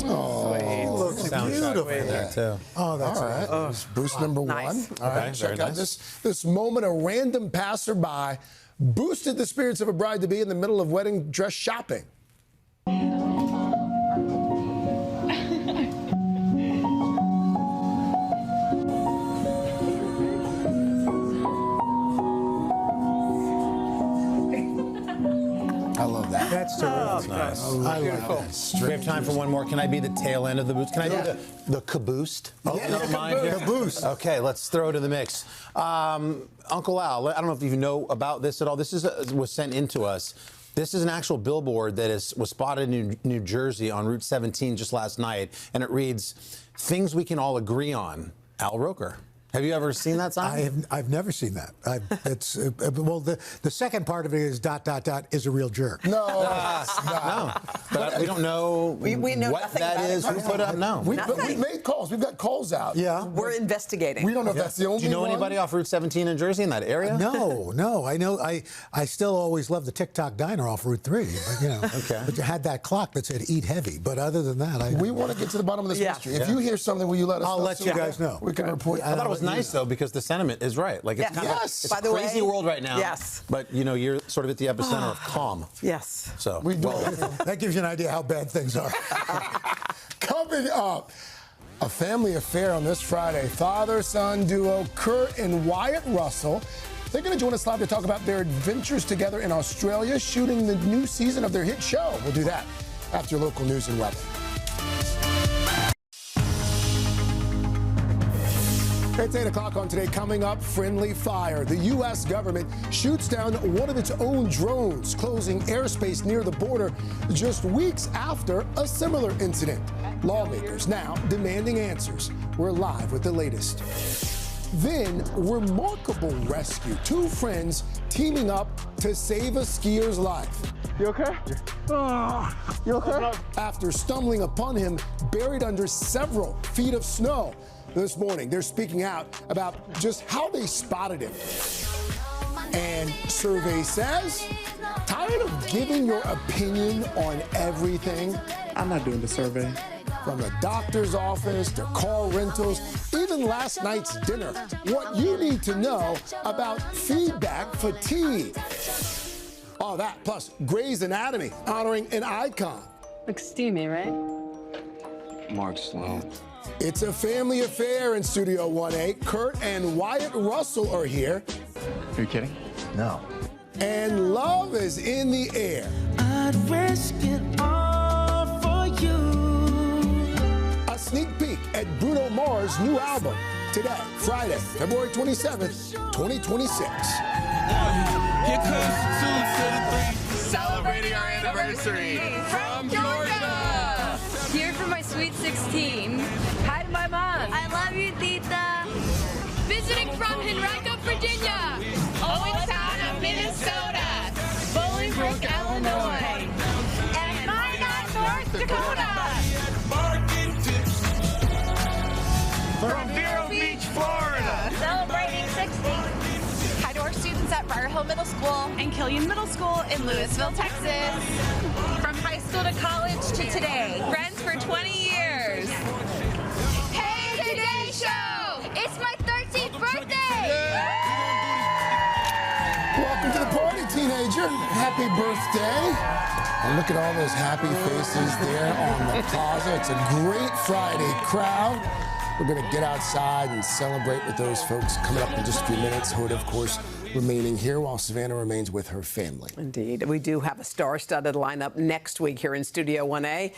Oh, looks beautiful there too. Oh, that's all right. That's boost number one. All right, check out this moment. A random passerby boosted the spirits of a bride-to-be in the middle of wedding dress shopping. I love that. That's terrific. Nice. I love that. We have time for one more. Can I be the tail end of the boost? Can I be the caboose? Oh, you don't mind here? Caboose. Okay, let's throw it in the mix. Uncle Al, I don't know if you know about this at all. This was sent in to us. This is an actual billboard that was spotted in New Jersey on Route 17 just last night, and it reads, "Things we can all agree on." Al Roker. Have you ever seen that sign? I've never seen that. It's well, the second part of it is ... is a real jerk. No, no. But we don't know, we know what that is. Who put up? No. We've made calls. We've got calls out. Yeah. We're investigating. We don't know if that's the only one. Do you know anybody off Route 17 in Jersey in that area? No. I know. I still always love the TikTok diner off Route 3. But, you know, but you had that clock that said "Eat heavy." But other than that, we want to get to the bottom of this mystery. If you hear something, will you let us know? I'll let you guys know. We can report. I thought it was nice though, because the sentiment is right. Like it's kind of it's a crazy world right now. Yes. But you know, you're sort of at the epicenter of calm. Yes. So that gives you an idea how bad things are. Coming up, a family affair on this Friday. Father-son duo Kurt and Wyatt Russell. They're going to join us live to talk about their adventures together in Australia, shooting the new season of their hit show. We'll do that after local news and weather. It's 8 o'clock on Today. Coming up, friendly fire. The U.S. government shoots down one of its own drones, closing airspace near the border just weeks after a similar incident. Lawmakers now demanding answers. We're live with the latest. Then, remarkable rescue. Two friends teaming up to save a skier's life. You okay? You okay? After stumbling upon him buried under several feet of snow. This morning, they're speaking out about just how they spotted him. And survey says, tired of giving your opinion on everything? I'm not doing the survey. From the doctor's office to car rentals, even last night's dinner. What you need to know about feedback fatigue. All that, plus Grey's Anatomy, honoring an icon. Looks steamy, right? Mark Sloan. It's a family affair in Studio 1A. Kurt and Wyatt Russell are here. Are you kidding? No. And love is in the air. I'd risk it all for you. A sneak peek at Bruno Mars' new album today, Friday, February 27th, 2026. Here comes 2 to 3, celebrating our anniversary from Georgia. Here for my sweet 16. Hi to my mom. I love you, Tita. visiting from Henrico, Virginia, Owenstown, Minnesota, Bolingbrook, Illinois, and Minot, North Dakota. From Vero Beach, Florida. Celebrating 60. Hi to our students at Briar Hill Middle School and Killian Middle School in Louisville, Texas. From high school to college to today. Friends for 20 years. Hey, Today Show! It's my 13th birthday! Welcome to the party, teenager. Happy birthday. And look at all those happy faces there on the plaza. It's a great Friday crowd. We're going to get outside and celebrate with those folks coming up in just a few minutes. Hoda, of course, remaining here while Savannah remains with her family. Indeed. We do have a star-studded lineup next week here in Studio 1A.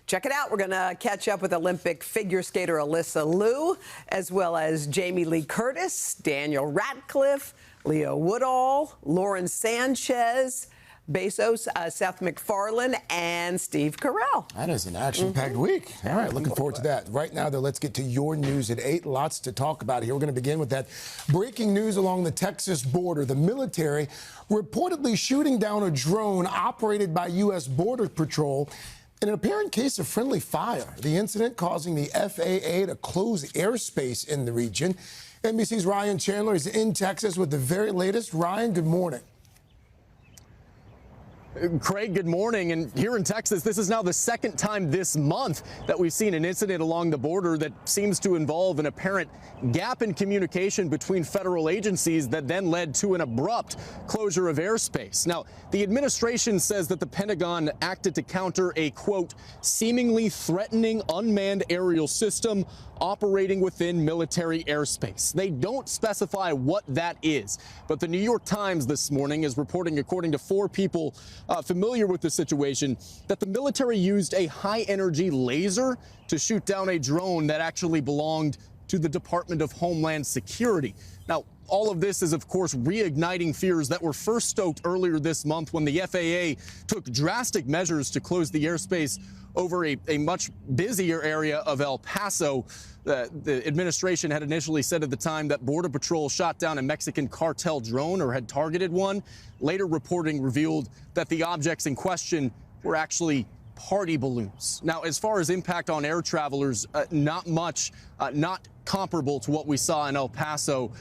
Check it out. We're going to catch up with Olympic figure skater Alyssa Liu, as well as Jamie Lee Curtis, Daniel Radcliffe, Leo Woodall, Lauren Sanchez, Bezos, Seth MacFarlane, and Steve Carell. That is an action-packed week. All right, looking forward to that. Right now, though, let's get to your news at 8. Lots to talk about here. We're going to begin with that breaking news along the Texas border. The military reportedly shooting down a drone operated by U.S. Border Patrol in an apparent case of friendly fire. The incident causing the FAA to close airspace in the region. NBC's Ryan Chandler is in Texas with the very latest. Ryan, good morning. Craig, good morning. And here in Texas, this is now the second time this month that we've seen an incident along the border that seems to involve an apparent gap in communication between federal agencies that then led to an abrupt closure of airspace. Now, the administration says that the Pentagon acted to counter a, quote, seemingly threatening unmanned aerial system operating within military airspace. They don't specify what that is, but the New York Times this morning is reporting, according to 4 people familiar with the situation, that the military used a high-energy laser to shoot down a drone that actually belonged to the Department of Homeland Security. Now, all of this is, of course, reigniting fears that were first stoked earlier this month when the FAA took drastic measures to close the airspace over a much busier area of El Paso. The administration had initially said at the time that Border Patrol shot down a Mexican cartel drone or had targeted one. Later reporting revealed that the objects in question were actually party balloons. Now, as far as impact on air travelers, not much, not comparable to what we saw in El Paso.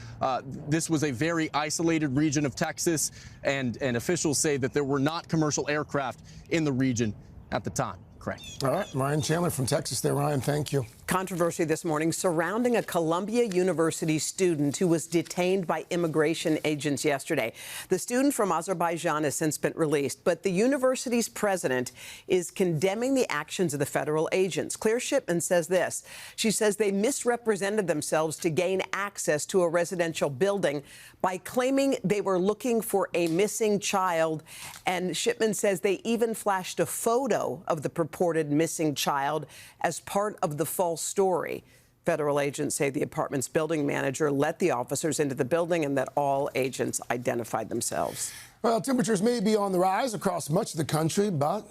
This was a very isolated region of Texas, and officials say that there were not commercial aircraft in the region at the time. Correct. All right, Ryan Chandler from Texas there. Ryan, thank you. Controversy this morning surrounding a Columbia University student who was detained by immigration agents yesterday. The student from Azerbaijan has since been released, but the university's president is condemning the actions of the federal agents. Claire Shipman says this. She says they misrepresented themselves to gain access to a residential building by claiming they were looking for a missing child. And Shipman says they even flashed a photo of the purported missing child as part of the false story. Federal agents say the apartment's building manager let the officers into the building and that all agents identified themselves. Well, temperatures may be on the rise across much of the country, but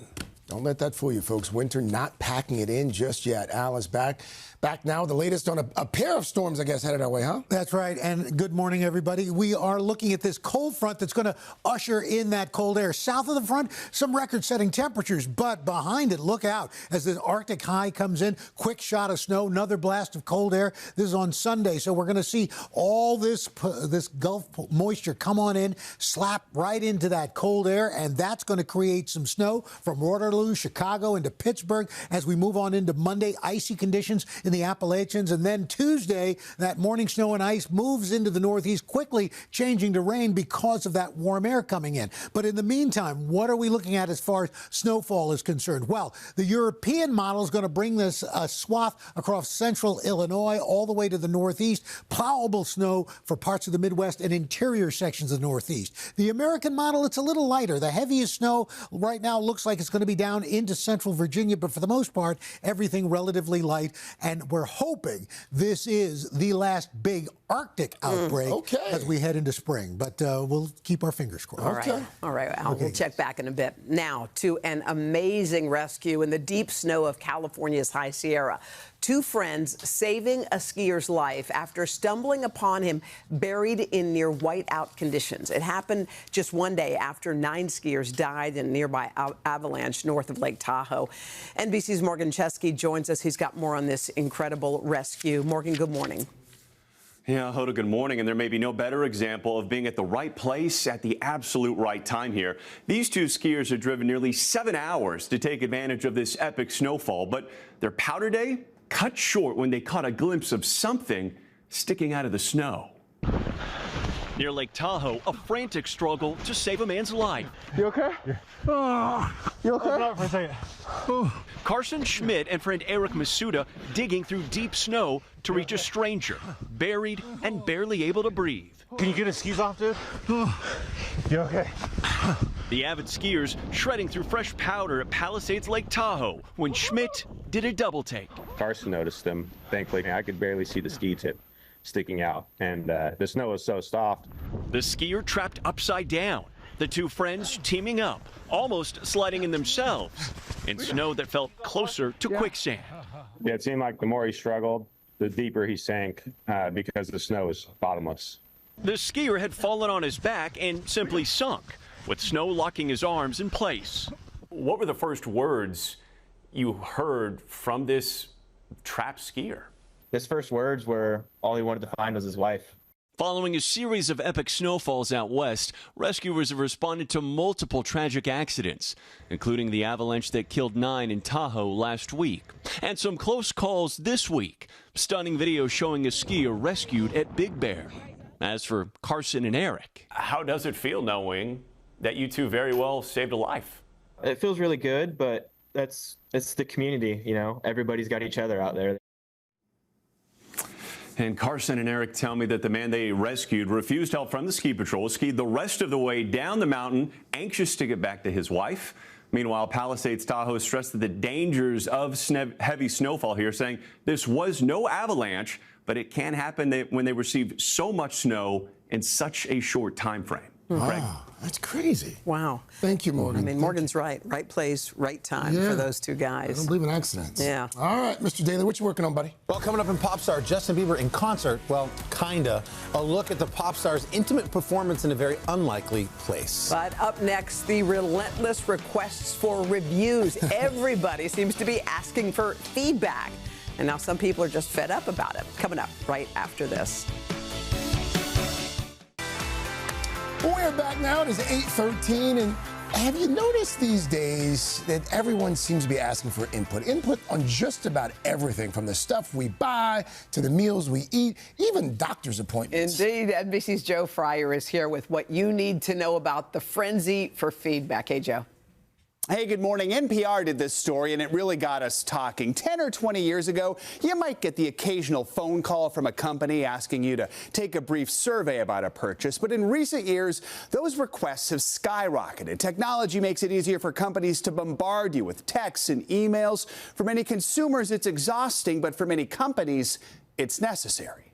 don't let that fool you, folks. Winter not packing it in just yet. Al is back now. The latest on a pair of storms, I guess, headed our way, huh? That's right. And good morning, everybody. We are looking at this cold front that's going to usher in that cold air. South of the front, some record-setting temperatures, but behind it, look out. As the Arctic high comes in, quick shot of snow, another blast of cold air. This is on Sunday, so we're going to see all this Gulf moisture come on in, slap right into that cold air, and that's going to create some snow from Waterloo, Chicago, into Pittsburgh. As we move on into Monday, icy conditions in the Appalachians, and then Tuesday, that morning snow and ice moves into the Northeast, quickly changing to rain because of that warm air coming in. But in the meantime, what are we looking at as far as snowfall is concerned? Well, the European model is going to bring this swath across central Illinois all the way to the Northeast, plowable snow for parts of the Midwest and interior sections of the Northeast. The American model, it's a little lighter. The heaviest snow right now looks like it's going to be down down into central Virginia, but for the most part, everything relatively light. And we're hoping this is the last big Arctic outbreak as we head into spring. But we'll keep our fingers crossed. All right, Al, we'll check back in a bit. Now to an amazing rescue in the deep snow of California's High Sierra. 2 friends saving a skier's life after stumbling upon him buried in near whiteout conditions. It happened just one day after 9 skiers died in a nearby avalanche north of Lake Tahoe. NBC's Morgan Chesky joins us. He's got more on this incredible rescue. Morgan, good morning. Yeah, Hoda, good morning. And there may be no better example of being at the right place at the absolute right time here. These 2 skiers had driven nearly 7 hours to take advantage of this epic snowfall, but their powder day cut short when they caught a glimpse of something sticking out of the snow. Near Lake Tahoe, a frantic struggle to save a man's life. You okay? You okay? Hold on for a second. Carson Schmidt and friend Eric Masuda digging through deep snow to reach a stranger, buried and barely able to breathe. Can you get his skis off, dude? You okay? The avid skiers shredding through fresh powder at Palisades Lake Tahoe when Schmidt did a double take. Carson noticed them. Thankfully, I could barely see the ski tip sticking out, and the snow was so soft. The skier trapped upside down. The 2 friends teaming up, almost sliding in themselves, in snow that felt closer to quicksand. Yeah, it seemed like the more he struggled, the deeper he sank because the snow was bottomless. The skier had fallen on his back and simply sunk, with snow locking his arms in place. What were the first words you heard from this trapped skier? His first words were all he wanted to find was his wife. Following a series of epic snowfalls out west, rescuers have responded to multiple tragic accidents, including the avalanche that killed 9 in Tahoe last week, and some close calls this week. Stunning video showing a skier rescued at Big Bear. As for Carson and Eric, how does it feel knowing that you 2 very well saved a life? It feels really good, but it's the community, you know. Everybody's got each other out there. And Carson and Eric tell me that the man they rescued refused help from the ski patrol, skied the rest of the way down the mountain, anxious to get back to his wife. Meanwhile, Palisades Tahoe stressed the dangers of heavy snowfall here, saying this was no avalanche, but it can happen when they receive so much snow in such a short time frame. Wow, that's crazy. Wow. Thank you, Morgan. I mean, Morgan's right. Right place, right time for those 2 guys. I don't believe in accidents. Yeah. All right, Mr. Daly, what you working on, buddy? Well, coming up in Pop Star, Justin Bieber in concert. Well, kinda. A look at the pop star's intimate performance in a very unlikely place. But up next, the relentless requests for reviews. Everybody seems to be asking for feedback. And now some people are just fed up about it. Coming up right after this. We're back now. It is 8:13, and have you noticed these days that everyone seems to be asking for input? Input on just about everything, from the stuff we buy to the meals we eat, even doctor's appointments. Indeed. NBC's Joe Fryer is here with what you need to know about the frenzy for feedback. Hey, Joe. Hey, good morning. NPR did this story, and it really got us talking. 10 or 20 years ago, you might get the occasional phone call from a company asking you to take a brief survey about a purchase. But in recent years, those requests have skyrocketed. Technology makes it easier for companies to bombard you with texts and emails. For many consumers, it's exhausting, but for many companies, it's necessary.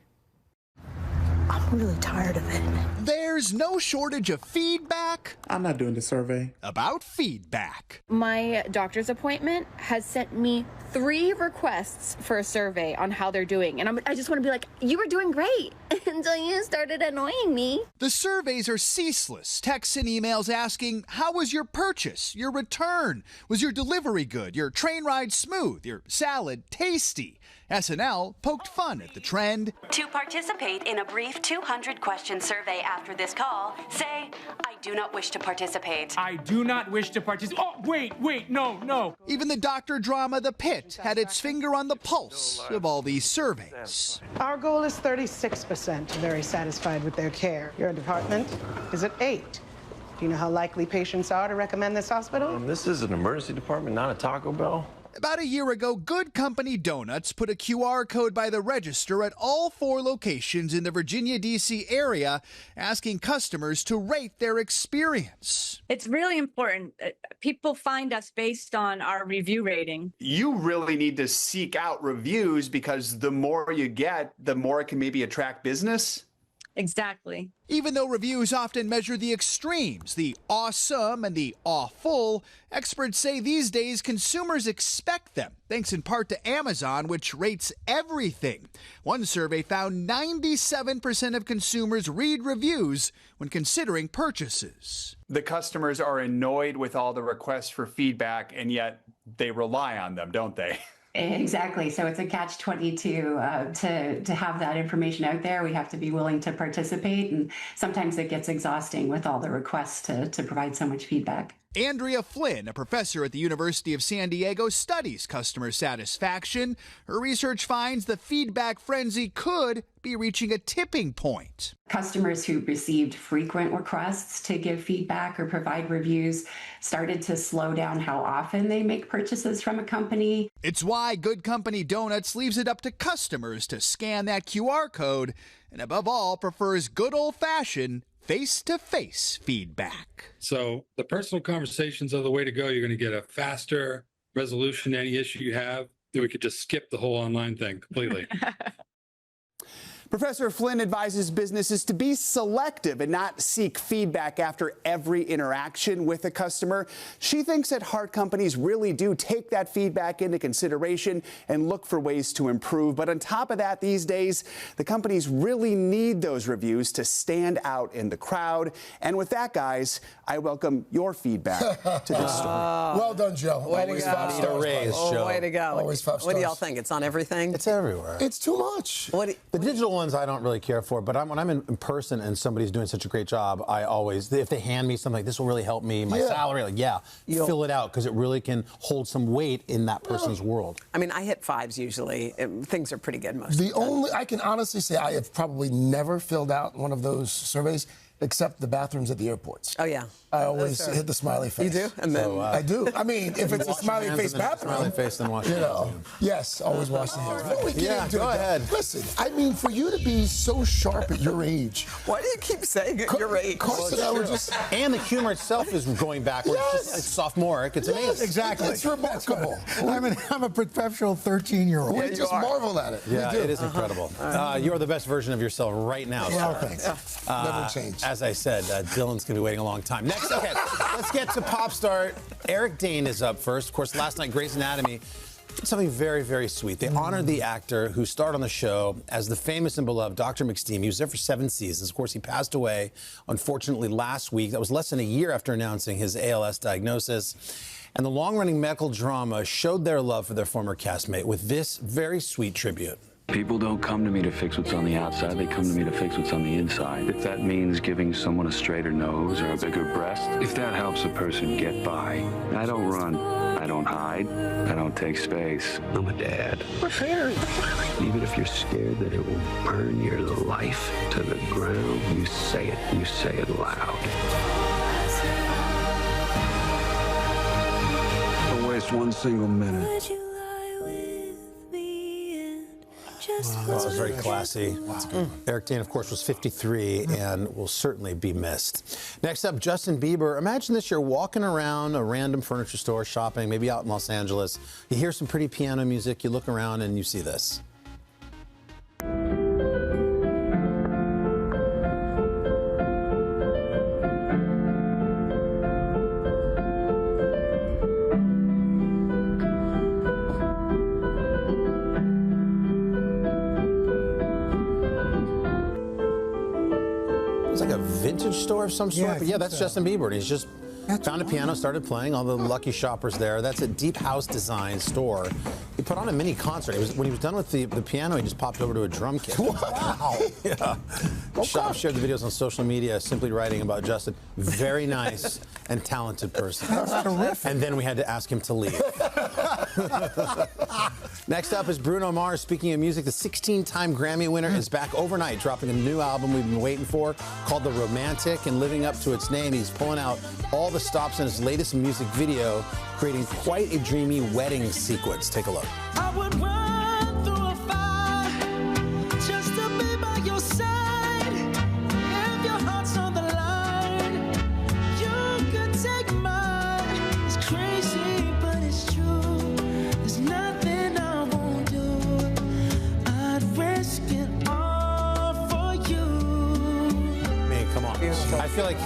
I'm really tired of it. There's no shortage of feedback. I'm not doing the survey. About feedback. My doctor's appointment has sent me 3 requests for a survey on how they're doing. And I just want to be like, you were doing great until you started annoying me. The surveys are ceaseless. Texts and emails asking, how was your purchase? Your return? Was your delivery good? Your train ride smooth? Your salad tasty? SNL poked fun at the trend. To participate in a brief 200-question survey after this call, say, I do not wish to participate. I do not wish to participate. Oh, wait, no. Even the doctor drama The Pit had its finger on the pulse of all these surveys. Our goal is 36% very satisfied with their care. Your department is at 8%. Do you know how likely patients are to recommend this hospital? This is an emergency department, not a Taco Bell. About a year ago, Good Company Donuts put a QR code by the register at all 4 locations in the Virginia, D.C. area, asking customers to rate their experience. It's really important. People find us based on our review rating. You really need to seek out reviews because the more you get, the more it can maybe attract business. Exactly. Even though reviews often measure the extremes, the awesome and the awful, experts say these days consumers expect them, thanks in part to Amazon, which rates everything. One survey found 97% of consumers read reviews when considering purchases. The customers are annoyed with all the requests for feedback, and yet they rely on them, don't they? Exactly. So it's a catch-22 to have that information out there. We have to be willing to participate, and sometimes it gets exhausting with all the requests to provide so much feedback. Andrea Flynn, a professor at the University of San Diego, studies customer satisfaction. Her research finds the feedback frenzy could be reaching a tipping point. Customers who received frequent requests to give feedback or provide reviews started to slow down how often they make purchases from a company. It's why Good Company Donuts leaves it up to customers to scan that QR code and, above all, prefers good old-fashioned face-to-face feedback. So the personal conversations are the way to go. You're going to get a faster resolution to any issue you have. Then we could just skip the whole online thing completely. Professor Flynn advises businesses to be selective and not seek feedback after every interaction with a customer. She thinks that heart companies really do take that feedback into consideration and look for ways to improve. But on top of that, these days, the companies really need those reviews to stand out in the crowd. And with that, guys, I welcome your feedback to this story. Well done, Joe. Way to go. Way to go. Always 5 stars. What do y'all think? It's on everything? It's everywhere. It's too much. The digital ones I don't really care for, but when I'm in person and somebody's doing such a great job, I always, if they hand me something like this will really help me, my salary, fill it out because it really can hold some weight in that person's world. I mean, I hit 5s usually. Things are pretty good most of the time. I can honestly say I have probably never filled out one of those surveys except the bathrooms at the airports. Oh, yeah. I always hit the smiley face. You do? And then I do. I mean, if it's a smiley face bathroom, smiley face, then wash your hands. Yes, always wash the hands. Before we get into go ahead. Listen, I mean, for you to be so sharp at your age. Why do you keep saying at your age? Carson and I were just. And the humor itself is going backwards. Yes. It's sophomoric. It's amazing. Exactly. It's remarkable. I'm a professional 13-year-old. We just marvel at it. Yeah, it is incredible. You're the best version of yourself right now. Well, thanks. Never change. As I said, Dylan's going to be waiting a long time. Next, okay, let's get to pop star. Eric Dane is up first. Of course, last night, Grey's Anatomy did something very, very sweet. They honored the actor who starred on the show as the famous and beloved Dr. McSteam. He was there for 7 seasons. Of course, he passed away, unfortunately, last week. That was less than a year after announcing his ALS diagnosis. And the long-running medical drama showed their love for their former castmate with this very sweet tribute. People don't come to me to fix what's on the outside, they come to me to fix what's on the inside. If that means giving someone a straighter nose or a bigger breast, if that helps a person get by, I don't run, I don't hide, I don't take space. I'm a dad. We're parents. Even if you're scared that it will burn your life to the ground, you say it loud. Don't waste one single minute. Wow, that was very classy. Eric Dane, of course, was 53 and will certainly be missed. Next up, Justin Bieber. Imagine this, you're walking around a random furniture store, shopping, maybe out in Los Angeles. You hear some pretty piano music, you look around and you see this. Vintage store of some sort, but that's Justin Bieber. And he's just found a piano, started playing. All the lucky shoppers there. That's a Deep House Design store. He put on a mini concert. When he was done with the piano, he just popped over to a drum kit. Wow! Yeah. Shop shared the videos on social media, simply writing about Justin. Very nice. and talented person. That's terrific. And then we had to ask him to leave. Next up is Bruno Mars. Speaking of music, the 16-time Grammy winner is back overnight, dropping a new album we've been waiting for called The Romantic. And living up to its name, he's pulling out all the stops in his latest music video, creating quite a dreamy wedding sequence. Take a look. I would run through a fire just to be by your side. If your heart's on the line, you could take mine. It's crazy, but it's true. There's nothing I won't do. I'd risk it all for you. Man, come on. I feel like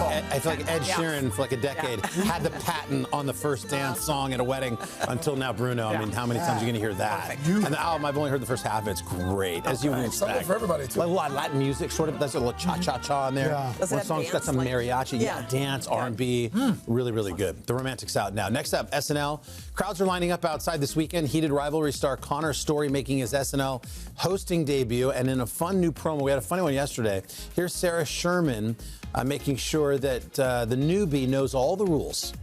Ed Sheeran for like a decade had the patent on the first dance song at a wedding until now Bruno. I mean, how many times are you going to hear that? And the album, I've only heard the first half of it. It's great, as you would expect. Something for everybody, too. Like a lot of Latin music, sort of. There's a little cha-cha-cha in there. One song's got some mariachi. Yeah, dance, R&B. Really, really good. The Romantic's out now. Next up, SNL. Crowds are lining up outside this weekend. Heated rivalry star Connor Story making his SNL hosting debut. And in a fun new promo, we had a funny one yesterday. Here's Sarah Sherman making sure that the newbie knows all the rules.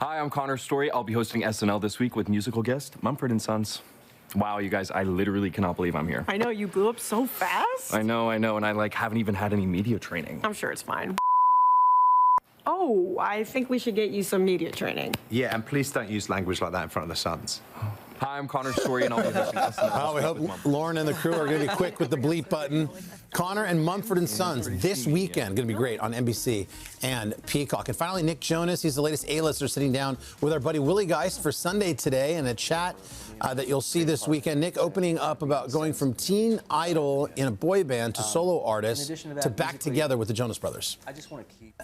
Hi, I'm Connor Story. I'll be hosting SNL this week with musical guest Mumford & Sons. Wow, you guys, I literally cannot believe I'm here. I know, you blew up so fast. I know, and I haven't even had any media training. I'm sure it's fine. Oh, I think we should get you some media training. Yeah, and please don't use language like that in front of the Suns. Hi, I'm Connor Story, and I'll be hosting SNL. Well, we hope Lauren and the crew are going to be quick with the bleep button. Connor and Mumford & Sons this weekend, going to be great on NBC and Peacock. And finally, Nick Jonas, he's the latest A-lister, sitting down with our buddy Willie Geist for Sunday Today in a chat that you'll see this weekend. Nick opening up about going from teen idol in a boy band to solo artist to back together with the Jonas Brothers. I just want to keep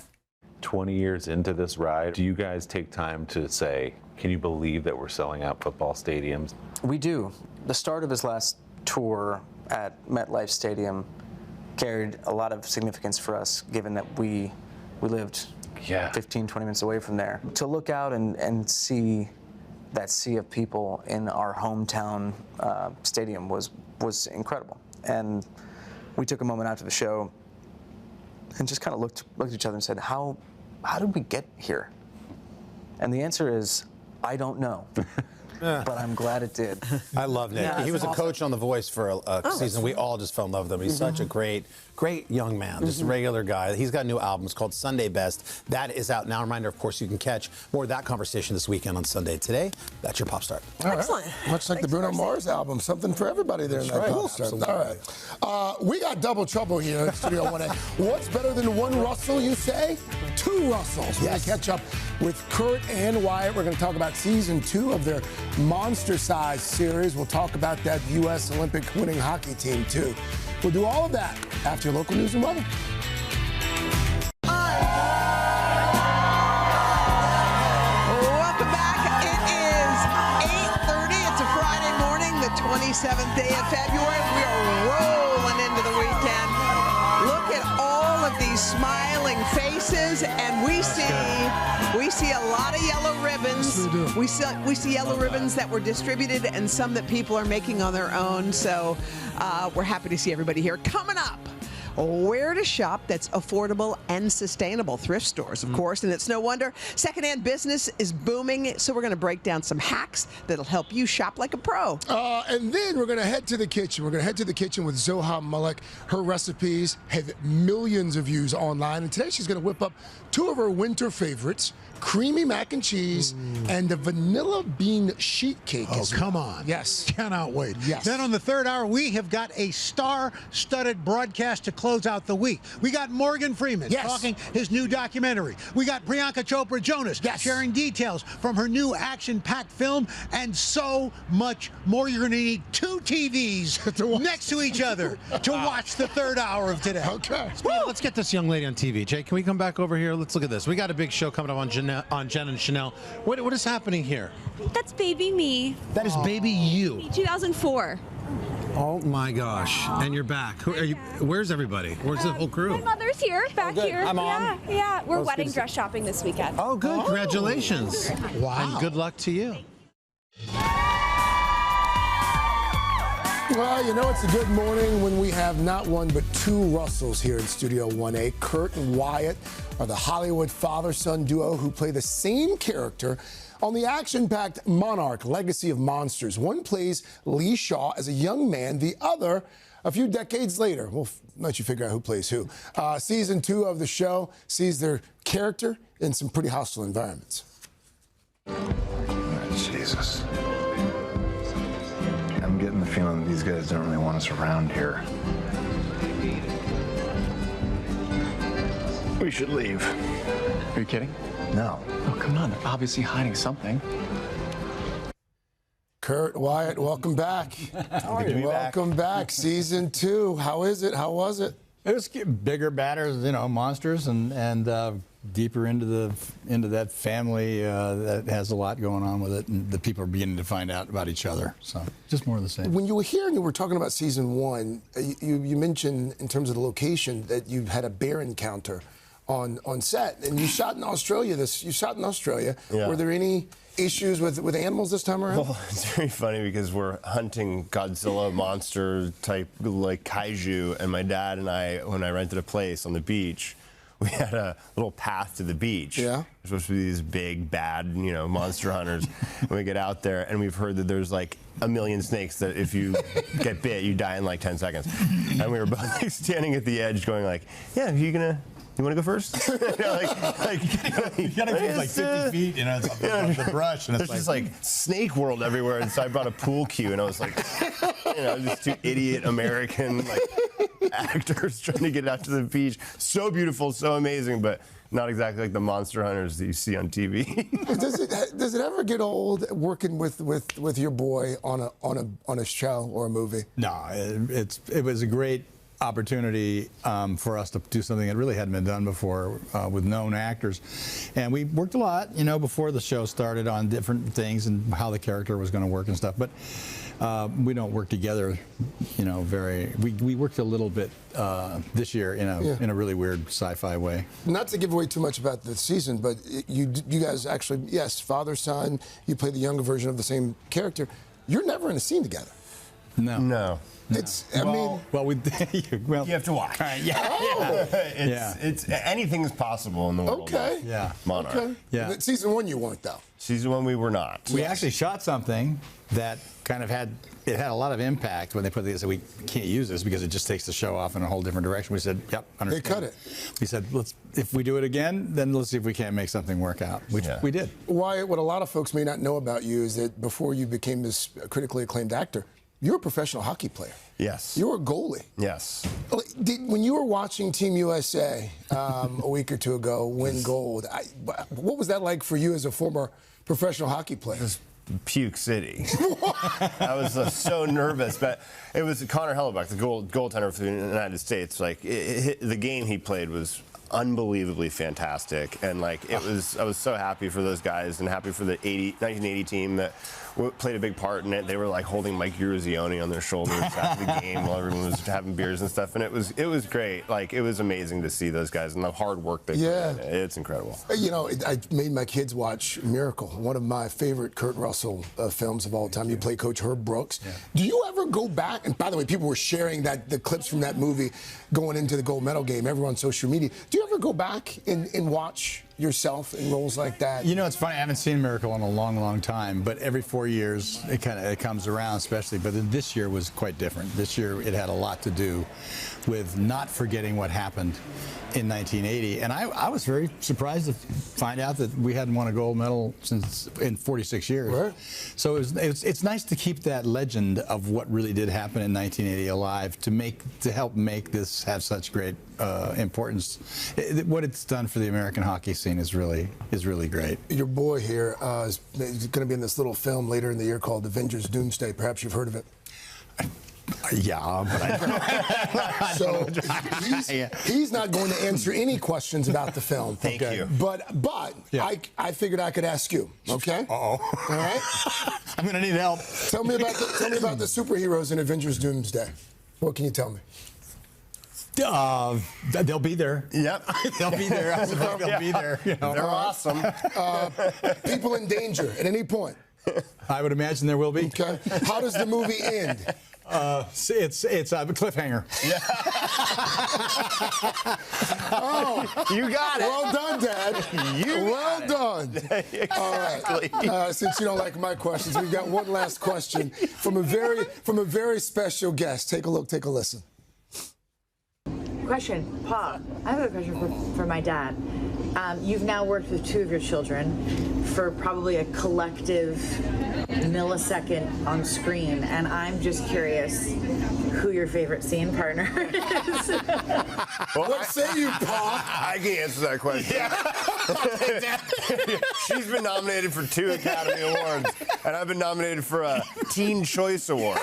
20 years into this ride. Do you guys take time to say, can you believe that we're selling out football stadiums? We do. The start of his last tour at MetLife Stadium carried a lot of significance for us, given that we lived 15, 20 minutes away from there. To look out and see that sea of people in our hometown stadium was incredible. And we took a moment after the show and just kind of looked at each other and said, how did we get here? And the answer is, I don't know. But I'm glad it did. I love Nick. He was a coach on The Voice for a season. We all just fell in love with him. He's such a great young man, just a regular guy. He's got a new album. It's called Sunday Best. That is out now. Reminder, of course, you can catch more of that conversation this weekend on Sunday Today. That's your Pop Start. Excellent. Much like the Bruno Mars album. Something for everybody there in that Pop Start. All right. We got double trouble here in Studio 1A. What's better than one Russell, you say? Two Russells. We're going to catch up with Kurt and Wyatt. We're going to talk about season 2 of their monster-sized series. We'll talk about that U.S. Olympic winning hockey team, too. We'll do all of that after your local news and weather. Welcome back. It is 8:30. It's a Friday morning, the 27th day of February. We are rolling into the weekend. Look at all of these smiling faces, and we see a lot of yellow ribbons. Yes, we see yellow ribbons that were distributed and some that people are making on their own. So we're happy to see everybody here. Coming up, where to shop that's affordable and sustainable. Thrift stores, of course, and it's no wonder secondhand business is booming. So we're going to break down some hacks that'll help you shop like a pro. And then we're going to head to the kitchen. We're going to head to the kitchen with Zoha Malik. Her recipes have millions of views online, and today she's going to whip up 2 of her winter favorites: creamy mac and cheese and the vanilla bean sheet cake. Oh, come on. Yes. Cannot wait. Yes. Then on the third hour, we have got a star-studded broadcast to close out the week. We got Morgan Freeman talking his new documentary. We got Priyanka Chopra Jonas sharing details from her new action-packed film, and so much more. You're going to need 2 TVs next to each other to watch the third hour of today. Okay. Let's get this young lady on TV. Jay, can we come back over here? Let's look at this. We got a big show coming up on Jen and Chanel. What is happening here? That's baby me. That is baby you. 2004. Oh my gosh! And you're back. Who are you? Where's everybody? Where's the whole crew? My mother's here, back here. Hi, Mom. Yeah. We're it's wedding good to dress shopping this weekend. Oh, good. Congratulations. Wow. And good luck to you. Well, you know it's a good morning when we have not one but two Russells here in Studio 1A. Kurt and Wyatt are the Hollywood father-son duo who play the same character on the action-packed Monarch: Legacy of Monsters. One plays Lee Shaw as a young man, the other a few decades later. We'll let you figure out who plays who. Season 2 of the show sees their character in some pretty hostile environments. Jesus. I'm getting the feeling that these guys don't really want us around here. We should leave. Are you kidding? No. Oh, come on. They're obviously hiding something. Kurt, Wyatt, welcome back. How are you? Welcome back. Season 2. How is it? How was it? It was bigger, badder, monsters, and deeper into that family that has a lot going on with it, and the people are beginning to find out about each other. So just more of the same. When you were here and you were talking about season 1, you mentioned in terms of the location that you had a bear encounter on set, and you shot in Australia. Yeah. Were there any issues with animals this time around? Well, it's very funny because we're hunting Godzilla monster type like kaiju, and my dad and I, when I rented a place on the beach, we had a little path to the beach. Yeah. We're supposed to be these big, bad, monster hunters. And we get out there, and we've heard that there's like a million snakes that if you get bit, you die in like 10 seconds. And we were both like standing at the edge going like, yeah, you want to go first? You gotta go like 50 feet, the brush. And there's just like snake world everywhere. And so I brought a pool cue, and I was like, just two idiot American actors trying to get out to the beach. So beautiful, so amazing, but not exactly like the monster hunters that you see on TV. Does it ever get old working with your boy on a show or a movie? No, it was a great opportunity for us to do something that really hadn't been done before with known actors, and we worked a lot before the show started on different things and how the character was going to work and stuff, but we don't work together we worked a little bit this year in a really weird sci-fi way. Not to give away too much about the season, but you guys actually, yes, father son, you play the younger version of the same character. You're never in a scene together. No. It's, you have to watch. It's anything is possible in the world. Okay. Of Monarch. Okay. Yeah. Season 1 you weren't though. Season 1 we were not. We actually shot something that kind of had a lot of impact when they put this. We can't use this because it just takes the show off in a whole different direction. We said, yep, understand. They cut it. We said, if we do it again, then let's see if we can't make something work out, which we did. Wyatt, what a lot of folks may not know about you is that before you became this critically acclaimed actor, you were a professional hockey player. Yes. You were a goalie. Yes. When you were watching Team USA a week or two ago win gold, what was that like for you as a former professional hockey player? Puke City. I was so nervous, but it was Connor Hellebuck, the goaltender for the United States. The game he played was unbelievably fantastic, and I was so happy for those guys and happy for the 1980 team that played a big part in it. They were holding Mike Eruzione on their shoulders after the game while everyone was having beers and stuff, and it was great. It was amazing to see those guys and the hard work they put in. It's incredible. I made my kids watch Miracle, one of my favorite Kurt Russell films of all time. You play Coach Herb Brooks. Yeah. Do you ever go back? And by the way, people were sharing the clips from that movie going into the gold medal game. Everyone on social media. Do you ever go back and watch yourself in roles like that? It's funny. I haven't seen Miracle in a long, long time, but every 4 years it comes around, especially. But this year was quite different. This year it had a lot to do with not forgetting what happened in 1980, and I was very surprised to find out that we hadn't won a gold medal in 46 years. Right. So it's nice to keep that legend of what really did happen in 1980 alive, to help make this have such great importance. What it's done for the American hockey scene is really great. Your boy here is going to be in this little film later in the year called Avengers: Doomsday. Perhaps you've heard of it. Yeah, but I so he's not going to answer any questions about the film. Thank you. But I figured I could ask you. Okay. All right. I'm going to need help. Tell me about the superheroes in Avengers: Doomsday. What can you tell me? They'll be there. Yep. They'll be there. They'll be there. They're awesome. People in danger at any point. I would imagine there will be. Okay. How does the movie end? It's a cliffhanger. Oh, you got it. Well done, Dad. Well done. All right. Since you don't like my questions, we've got one last question from a very special guest. Take a look. Take a listen. Question, Pa. I have a question for my dad. You've now worked with 2 of your children for probably a collective millisecond on screen, and I'm just curious who your favorite scene partner is. Well, what say you, Pa? I can answer that question. She's been nominated for 2 Academy Awards, and I've been nominated for a Teen Choice Award.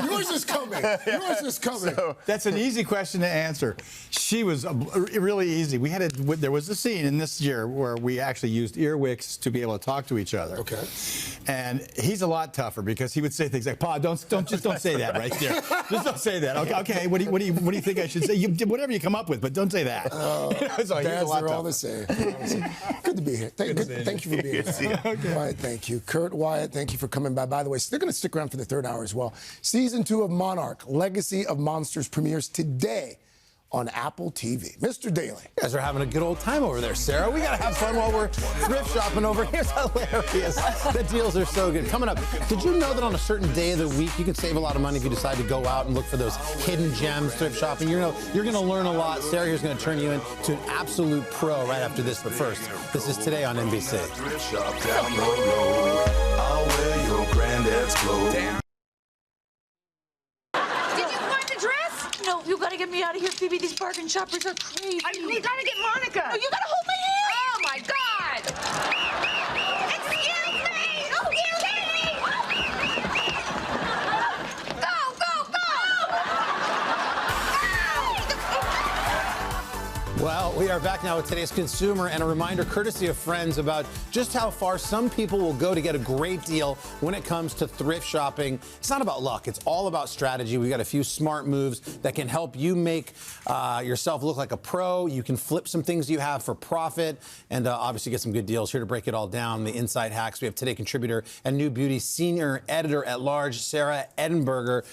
Yours is coming. Yours is coming. So, that's an easy question to answer. She was really easy. There was a scene in this year where we actually used earwicks to be able to talk to each other. Okay. And he's a lot tougher because he would say things like, "Pa, don't say that right there. Just don't say that." Okay. What do you think I should say? Whatever you come up with, but don't say that. So Dads are all the same. Good to be here. Thank you for being here. Okay. All right, thank you. Kurt Wyatt, thank you for coming by. By the way, they're going to stick around for the 3rd hour as well. Season 2 of Monarch, Legacy of Monsters premieres today on Apple TV. Mr. Daly. You guys are having a good old time over there, Sarah. We got to have fun while we're thrift shopping over here. It's hilarious. The deals are so good. Coming up, did you know that on a certain day of the week, you can save a lot of money if you decide to go out and look for those hidden gems thrift shopping? You're going to learn a lot. Sarah here's going to turn you into an absolute pro right after this. But first, this is Today on NBC. Thrift shop down the road. I'll wear your granddad's clothes. No, you gotta get me out of here, Phoebe. These bargain shoppers are crazy. You gotta get Monica. No, you gotta hold my hand. Oh, my God. Excuse me. Go. Well, we are back now with today's consumer, and a reminder courtesy of friends about just how far some people will go to get a great deal when it comes to thrift shopping. It's not about luck. It's all about strategy. We've got a few smart moves that can help you make yourself look like a pro. You can flip some things you have for profit and obviously get some good deals. Here to break it all down, the Inside Hacks, we have Today contributor and New Beauty senior editor at large, Sarah Edinburger.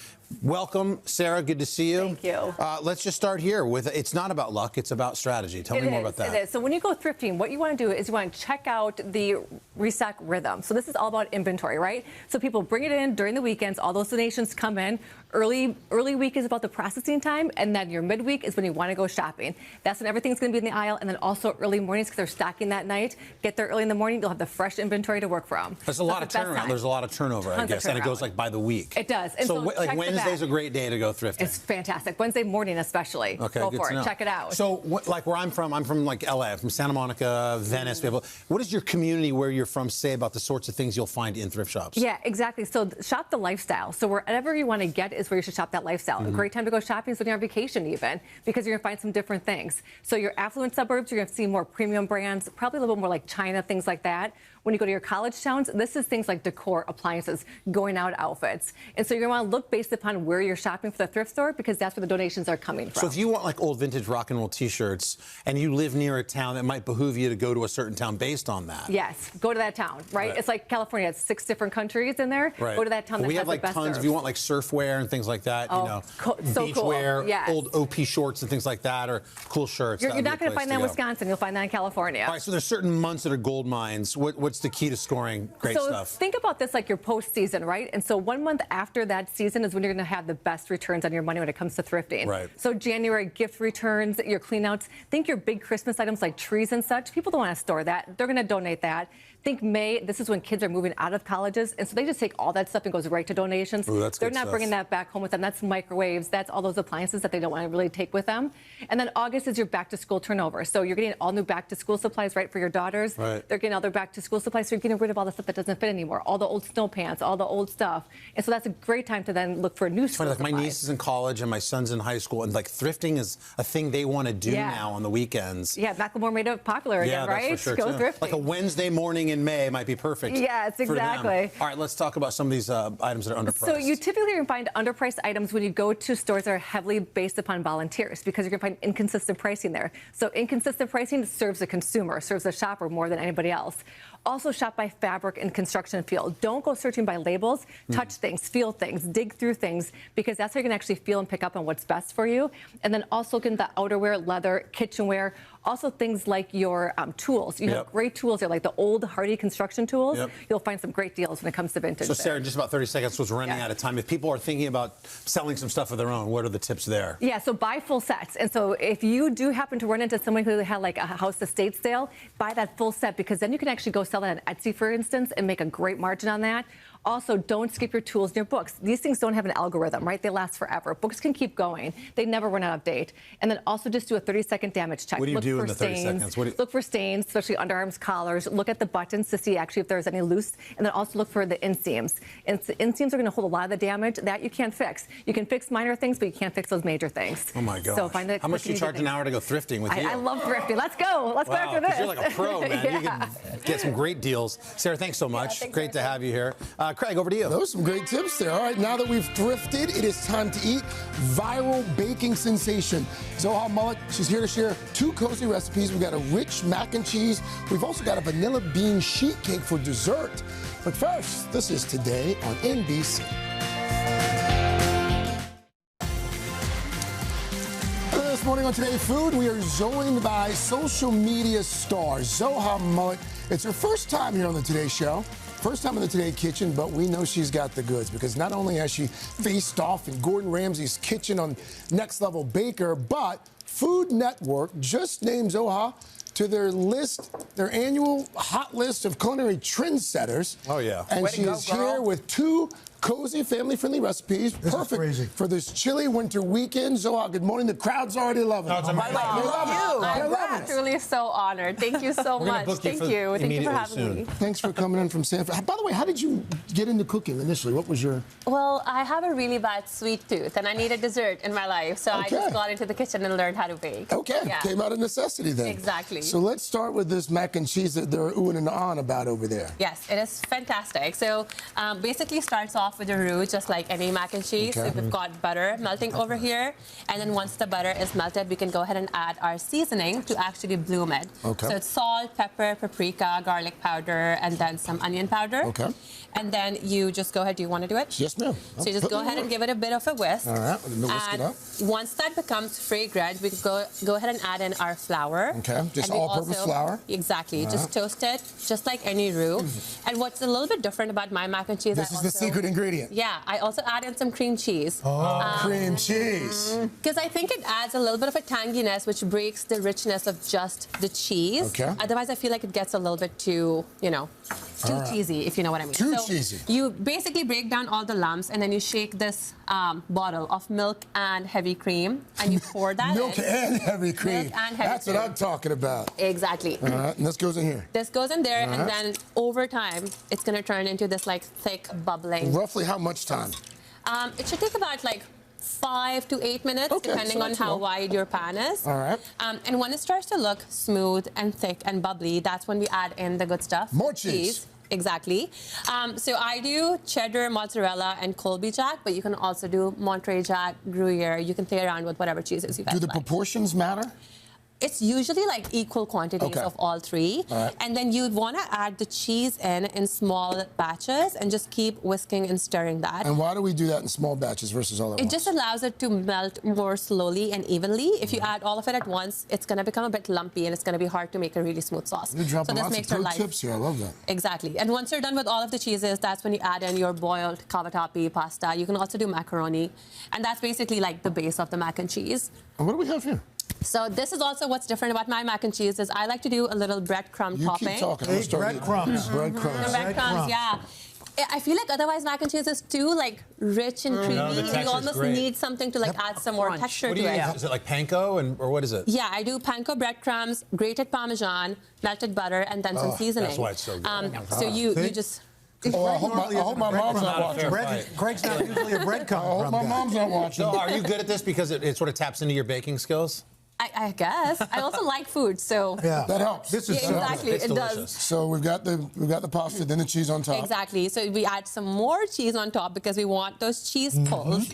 Welcome, Sarah. Good to see you. Thank you. Let's just start here with it's not about luck. It's about strategy. Tell me more about that. It is. So when you go thrifting, what you want to do is you want to check out the restock rhythm. So this is all about inventory, right? So people bring it in during the weekends. All those donations come in. Early week is about the processing time, and then your midweek is when you want to go shopping. That's when everything's going to be in the aisle, and then also early mornings because they're stocking that night. Get there early in the morning. You'll have the fresh inventory to work from. There's a lot of turnaround. There's a lot of turnover, I guess, and it goes like by the week. It does. And so like Wednesday's a great day to go thrifting. It's fantastic. Wednesday morning especially. Okay, go good for to it. know. Check it out. So like where I'm from like LA. I'm from Santa Monica, Venice. What does your community where you're from say about the sorts of things you'll find in thrift shops? Yeah, exactly. So shop the lifestyle. So wherever you want to get is where you should shop that lifestyle. A great time to go shopping is when you're on vacation even, because you're going to find some different things. So your affluent suburbs, you're going to see more premium brands, probably a little bit more like China, things like that. When you go to your college towns, this is things like decor, appliances, going out outfits. And so you're going to want to look based upon where you're shopping for the thrift store because that's where the donations are coming from. So if you want like old vintage rock and roll t-shirts and you live near a town, it might behoove you to go to a certain town based on that. Yes, go to that town, right? It's like California, it's 6 different countries in there. Right. Go to that town that we has have like the best tons serve. if you want like surfwear and things like that, Oh, you know, so beachwear, cool. Yes. old OP shorts and things like that, or cool shirts. You're not going to find that in Wisconsin. You'll find that in California. All right, so there's certain months that are gold mines. What's the key to scoring great stuff? Think about this like your postseason, right? And so 1 month after that season is when you're going to have the best returns on your money when it comes to thrifting. Right. So January, gift returns, your cleanouts. Think your big Christmas items like trees and such. People don't want to store that. They're going to donate that. Think May, this is when kids are moving out of colleges, and so they just take all that stuff and goes right to donations. Ooh, that's They're good not stuff. bringing that back home with them. That's microwaves. That's all those appliances that they don't want to really take with them. And then August is your back-to-school turnover. So you're getting all new back-to-school supplies, right, for your daughters. Right. They're getting all their back-to-school supplies, so you're getting rid of all the stuff that doesn't fit anymore, all the old snow pants, all the old stuff. And so that's a great time to then look for new school Like my supplies. niece is in college and my son's in high school, and like thrifting is a thing they want to do now on the weekends. Yeah, Macklemore made it popular again, right? That's for sure, Go too. thrifting. Like a Wednesday morning in May might be perfect. Yes, for them. exactly. All right, let's talk about some of these items that are underpriced. So you typically can find underpriced items when you go to stores that are heavily based upon volunteers because you're going to find inconsistent pricing there. So inconsistent pricing serves the consumer, serves the shopper more than anybody else. Also shop by fabric and construction field. Don't go searching by labels. Touch things, feel things, dig through things, because that's how you can actually feel and pick up on what's best for you. And then also look in the outerwear, leather, kitchenware. Also things like your tools. You have great tools there, like the old hardy construction tools. You'll find some great deals when it comes to vintage. So Sarah, in just about 30 seconds, was running out of time. If people are thinking about selling some stuff of their own, what are the tips there? Yeah, so buy full sets. And so if you do happen to run into someone who had like a house estate sale, buy that full set, because then you can actually go sell that on Etsy, for instance, and make a great margin on that. Also, don't skip your tools and your books. These things don't have an algorithm, right? They last forever. Books can keep going. They never run out of date. And then also just do a 30-second damage check. What do you do in the 30 seconds? Look for stains, especially underarms, collars. Look at the buttons to see actually if there's any loose. And then also look for the inseams. And the inseams are going to hold a lot of the damage. That you can't fix. You can fix minor things, but you can't fix those major things. Oh, my God. So find the How much do you charge an hour to go thrifting with you? I love thrifting. Let's go. Let's go after this. You're like a pro, man. You can get some great deals. Sarah, thanks so much. Great to have you here. Craig, over to you. Those are some great tips there. All right, now that we've thrifted, it is time to eat. Viral baking sensation Zohar Mullet. She's here to share 2 cozy recipes. We've got a rich mac and cheese. We've also got a vanilla bean sheet cake for dessert. But first, this is Today on NBC. This morning on Today Food, we are joined by social media star Zohar Mullet. It's her first time here on the Today Show. First time in the Today Kitchen, but we know she's got the goods, because not only has she faced off in Gordon Ramsay's kitchen on Next Level Baker, but Food Network just named Zohar to their list, their annual hot list of culinary trendsetters. Oh, yeah. And she is here with 2 cozy, family-friendly recipes. Perfect for this chilly winter weekend. Zohar, good morning. The crowd's already loving it. I'm truly so honored. Thank you so much. Thank you. Thank you for having me. Thanks for coming in from Sanford. By the way, how did you get into cooking initially? What was your... Well, I have a really bad sweet tooth, and I needed dessert in my life, so I just got into the kitchen and learned how to bake. Okay, came out of necessity then. Exactly. So let's start with this mac and cheese that they're oohing and ahhing about over there. Yes, it is fantastic. So basically starts off with a roux, just like any mac and cheese. So we've got butter melting over here, and then once the butter is melted, we can go ahead and add our seasoning to actually bloom it. So it's salt, pepper, paprika, garlic powder, and then some onion powder. And then you just go ahead. Do you want to do it? Yes, ma'am. So you just go ahead and give it a bit of a whisk. All right, whisk it up. Once that becomes fragrant, we go ahead and add in our flour. Just all-purpose flour. Exactly. Just toast it, just like any roux. And what's a little bit different about my mac and cheese? This is the secret ingredient. Yeah, I also add in some cream cheese. Cream cheese. Because I think it adds a little bit of a tanginess, which breaks the richness of just the cheese. Otherwise, I feel like it gets a little bit too, too cheesy, if you know what I mean. Too cheesy. You basically break down all the lumps, and then you shake this bottle of milk and heavy cream, and you pour that Milk in. and heavy cream. Milk and heavy That's cream. what I'm talking about. Exactly. All right, and this goes in here. This goes in there, and then over time, it's going to turn into this like thick, bubbling. Roughly how much time? It should take about like 5 to 8 minutes, depending on how wide your pan is. All right. And when it starts to look smooth and thick and bubbly, that's when we add in the good stuff. More cheese. Exactly. So I do cheddar, mozzarella, and Colby Jack, but you can also do Monterey Jack, Gruyere. You can play around with whatever cheeses you guys Do the like. proportions matter? It's usually like equal quantities of all 3. And then you'd want to add the cheese in small batches and just keep whisking and stirring that. And why do we do that in small batches versus all at once? It just allows it to melt more slowly and evenly. If you add all of it at once, it's going to become a bit lumpy, and it's going to be hard to make a really smooth sauce. You're dropping so this lots makes of your pro life tips here. I love that. Exactly. And once you're done with all of the cheeses, that's when you add in your boiled cavatappi pasta. You can also do macaroni. And that's basically like the base of the mac and cheese. And what do we have here? So this is also what's different about my mac and cheese is I like to do a little breadcrumb topping. Keep talking. Breadcrumbs. Breadcrumbs, yeah. I feel like otherwise mac and cheese is too like rich and creamy. And you almost need something to like add some more texture to it. Is it like panko or what is it? Yeah, I do panko breadcrumbs, grated Parmesan, melted butter, and then some seasoning. That's why it's so good. So you just. I hope my mom's not watching. Craig's not usually a breadcrumb. I hope my mom's not watching. So are you good at this because it sort of taps into your baking skills? I guess. I also like food, so. Yeah, that helps. This is Yeah, exactly, it does. So we've got the pasta, then the cheese on top. Exactly. So we add some more cheese on top because we want those cheese pulls.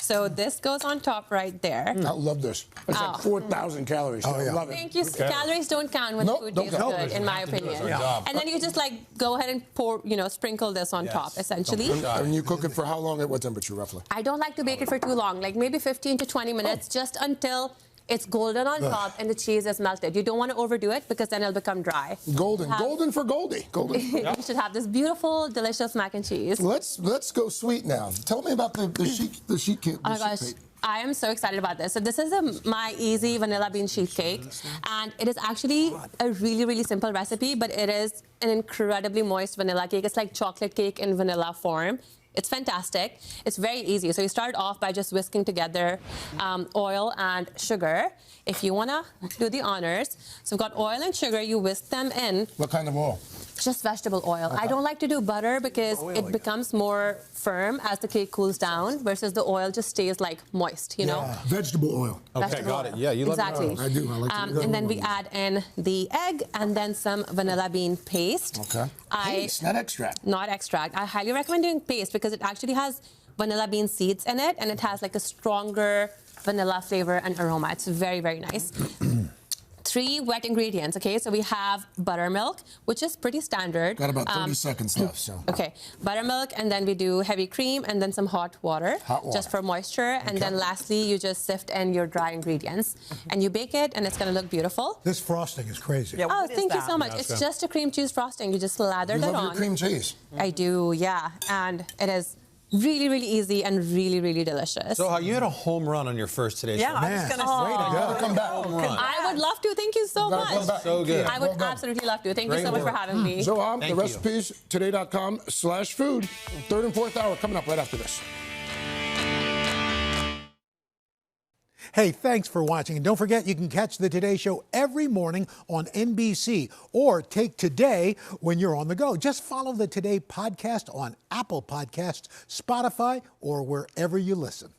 So this goes on top right there. I love this. It's like 4,000 calories. I love it. Thank you. Calories don't count when food tastes good, in my opinion. And then you just like go ahead and pour, sprinkle this on top, essentially. And you cook it for how long at what temperature, roughly? I don't like to bake it for too long, like maybe 15 to 20 minutes, just until it's golden on top and the cheese is melted. You don't want to overdo it because then it'll become dry. Golden for Goldie. Golden. You should have this beautiful, delicious mac and cheese. Let's go sweet now. Tell me about the sheet cake. Oh my gosh. I am so excited about this. So this is my easy vanilla bean sheet cake, and it is actually a really, really simple recipe, but it is an incredibly moist vanilla cake. It's like chocolate cake in vanilla form. It's fantastic. It's very easy. So you start off by just whisking together oil and sugar. If you want to do the honors. So we've got oil and sugar. You whisk them in. What kind of oil? Just vegetable oil. I don't like to do butter because it becomes more firm as the cake cools down versus the oil just stays like moist, you know? Vegetable oil. Okay, got it. Yeah, you love exactly. I do. I like it. And then we add in the egg and then some vanilla bean paste. Okay. Paste, not extract. Not extract. I highly recommend doing paste because it actually has vanilla bean seeds in it and it has like a stronger vanilla flavor and aroma. It's very, very nice. 3 wet ingredients, okay? So we have buttermilk, which is pretty standard. Got about 30 seconds left, so. Okay, buttermilk, and then we do heavy cream, and then some hot water. Just for moisture. And then lastly, you just sift in your dry ingredients. And you bake it, and it's gonna look beautiful. This frosting is crazy. Yeah, oh, thank you so much. It's just a cream cheese frosting. You just lather that on. You love your cream cheese. I do, yeah. And it is really, really easy and really, really delicious. So you had a home run on your first Today Show. Yeah, I was going to say. Come back. I would love to. Thank you so much. So good. I would absolutely love to. Thank you so much for having me. Zohar, the recipes, today.com/food. 3rd and 4th hour coming up right after this. Hey, thanks for watching. And don't forget, you can catch the Today Show every morning on NBC or take Today when you're on the go. Just follow the Today podcast on Apple Podcasts, Spotify, or wherever you listen.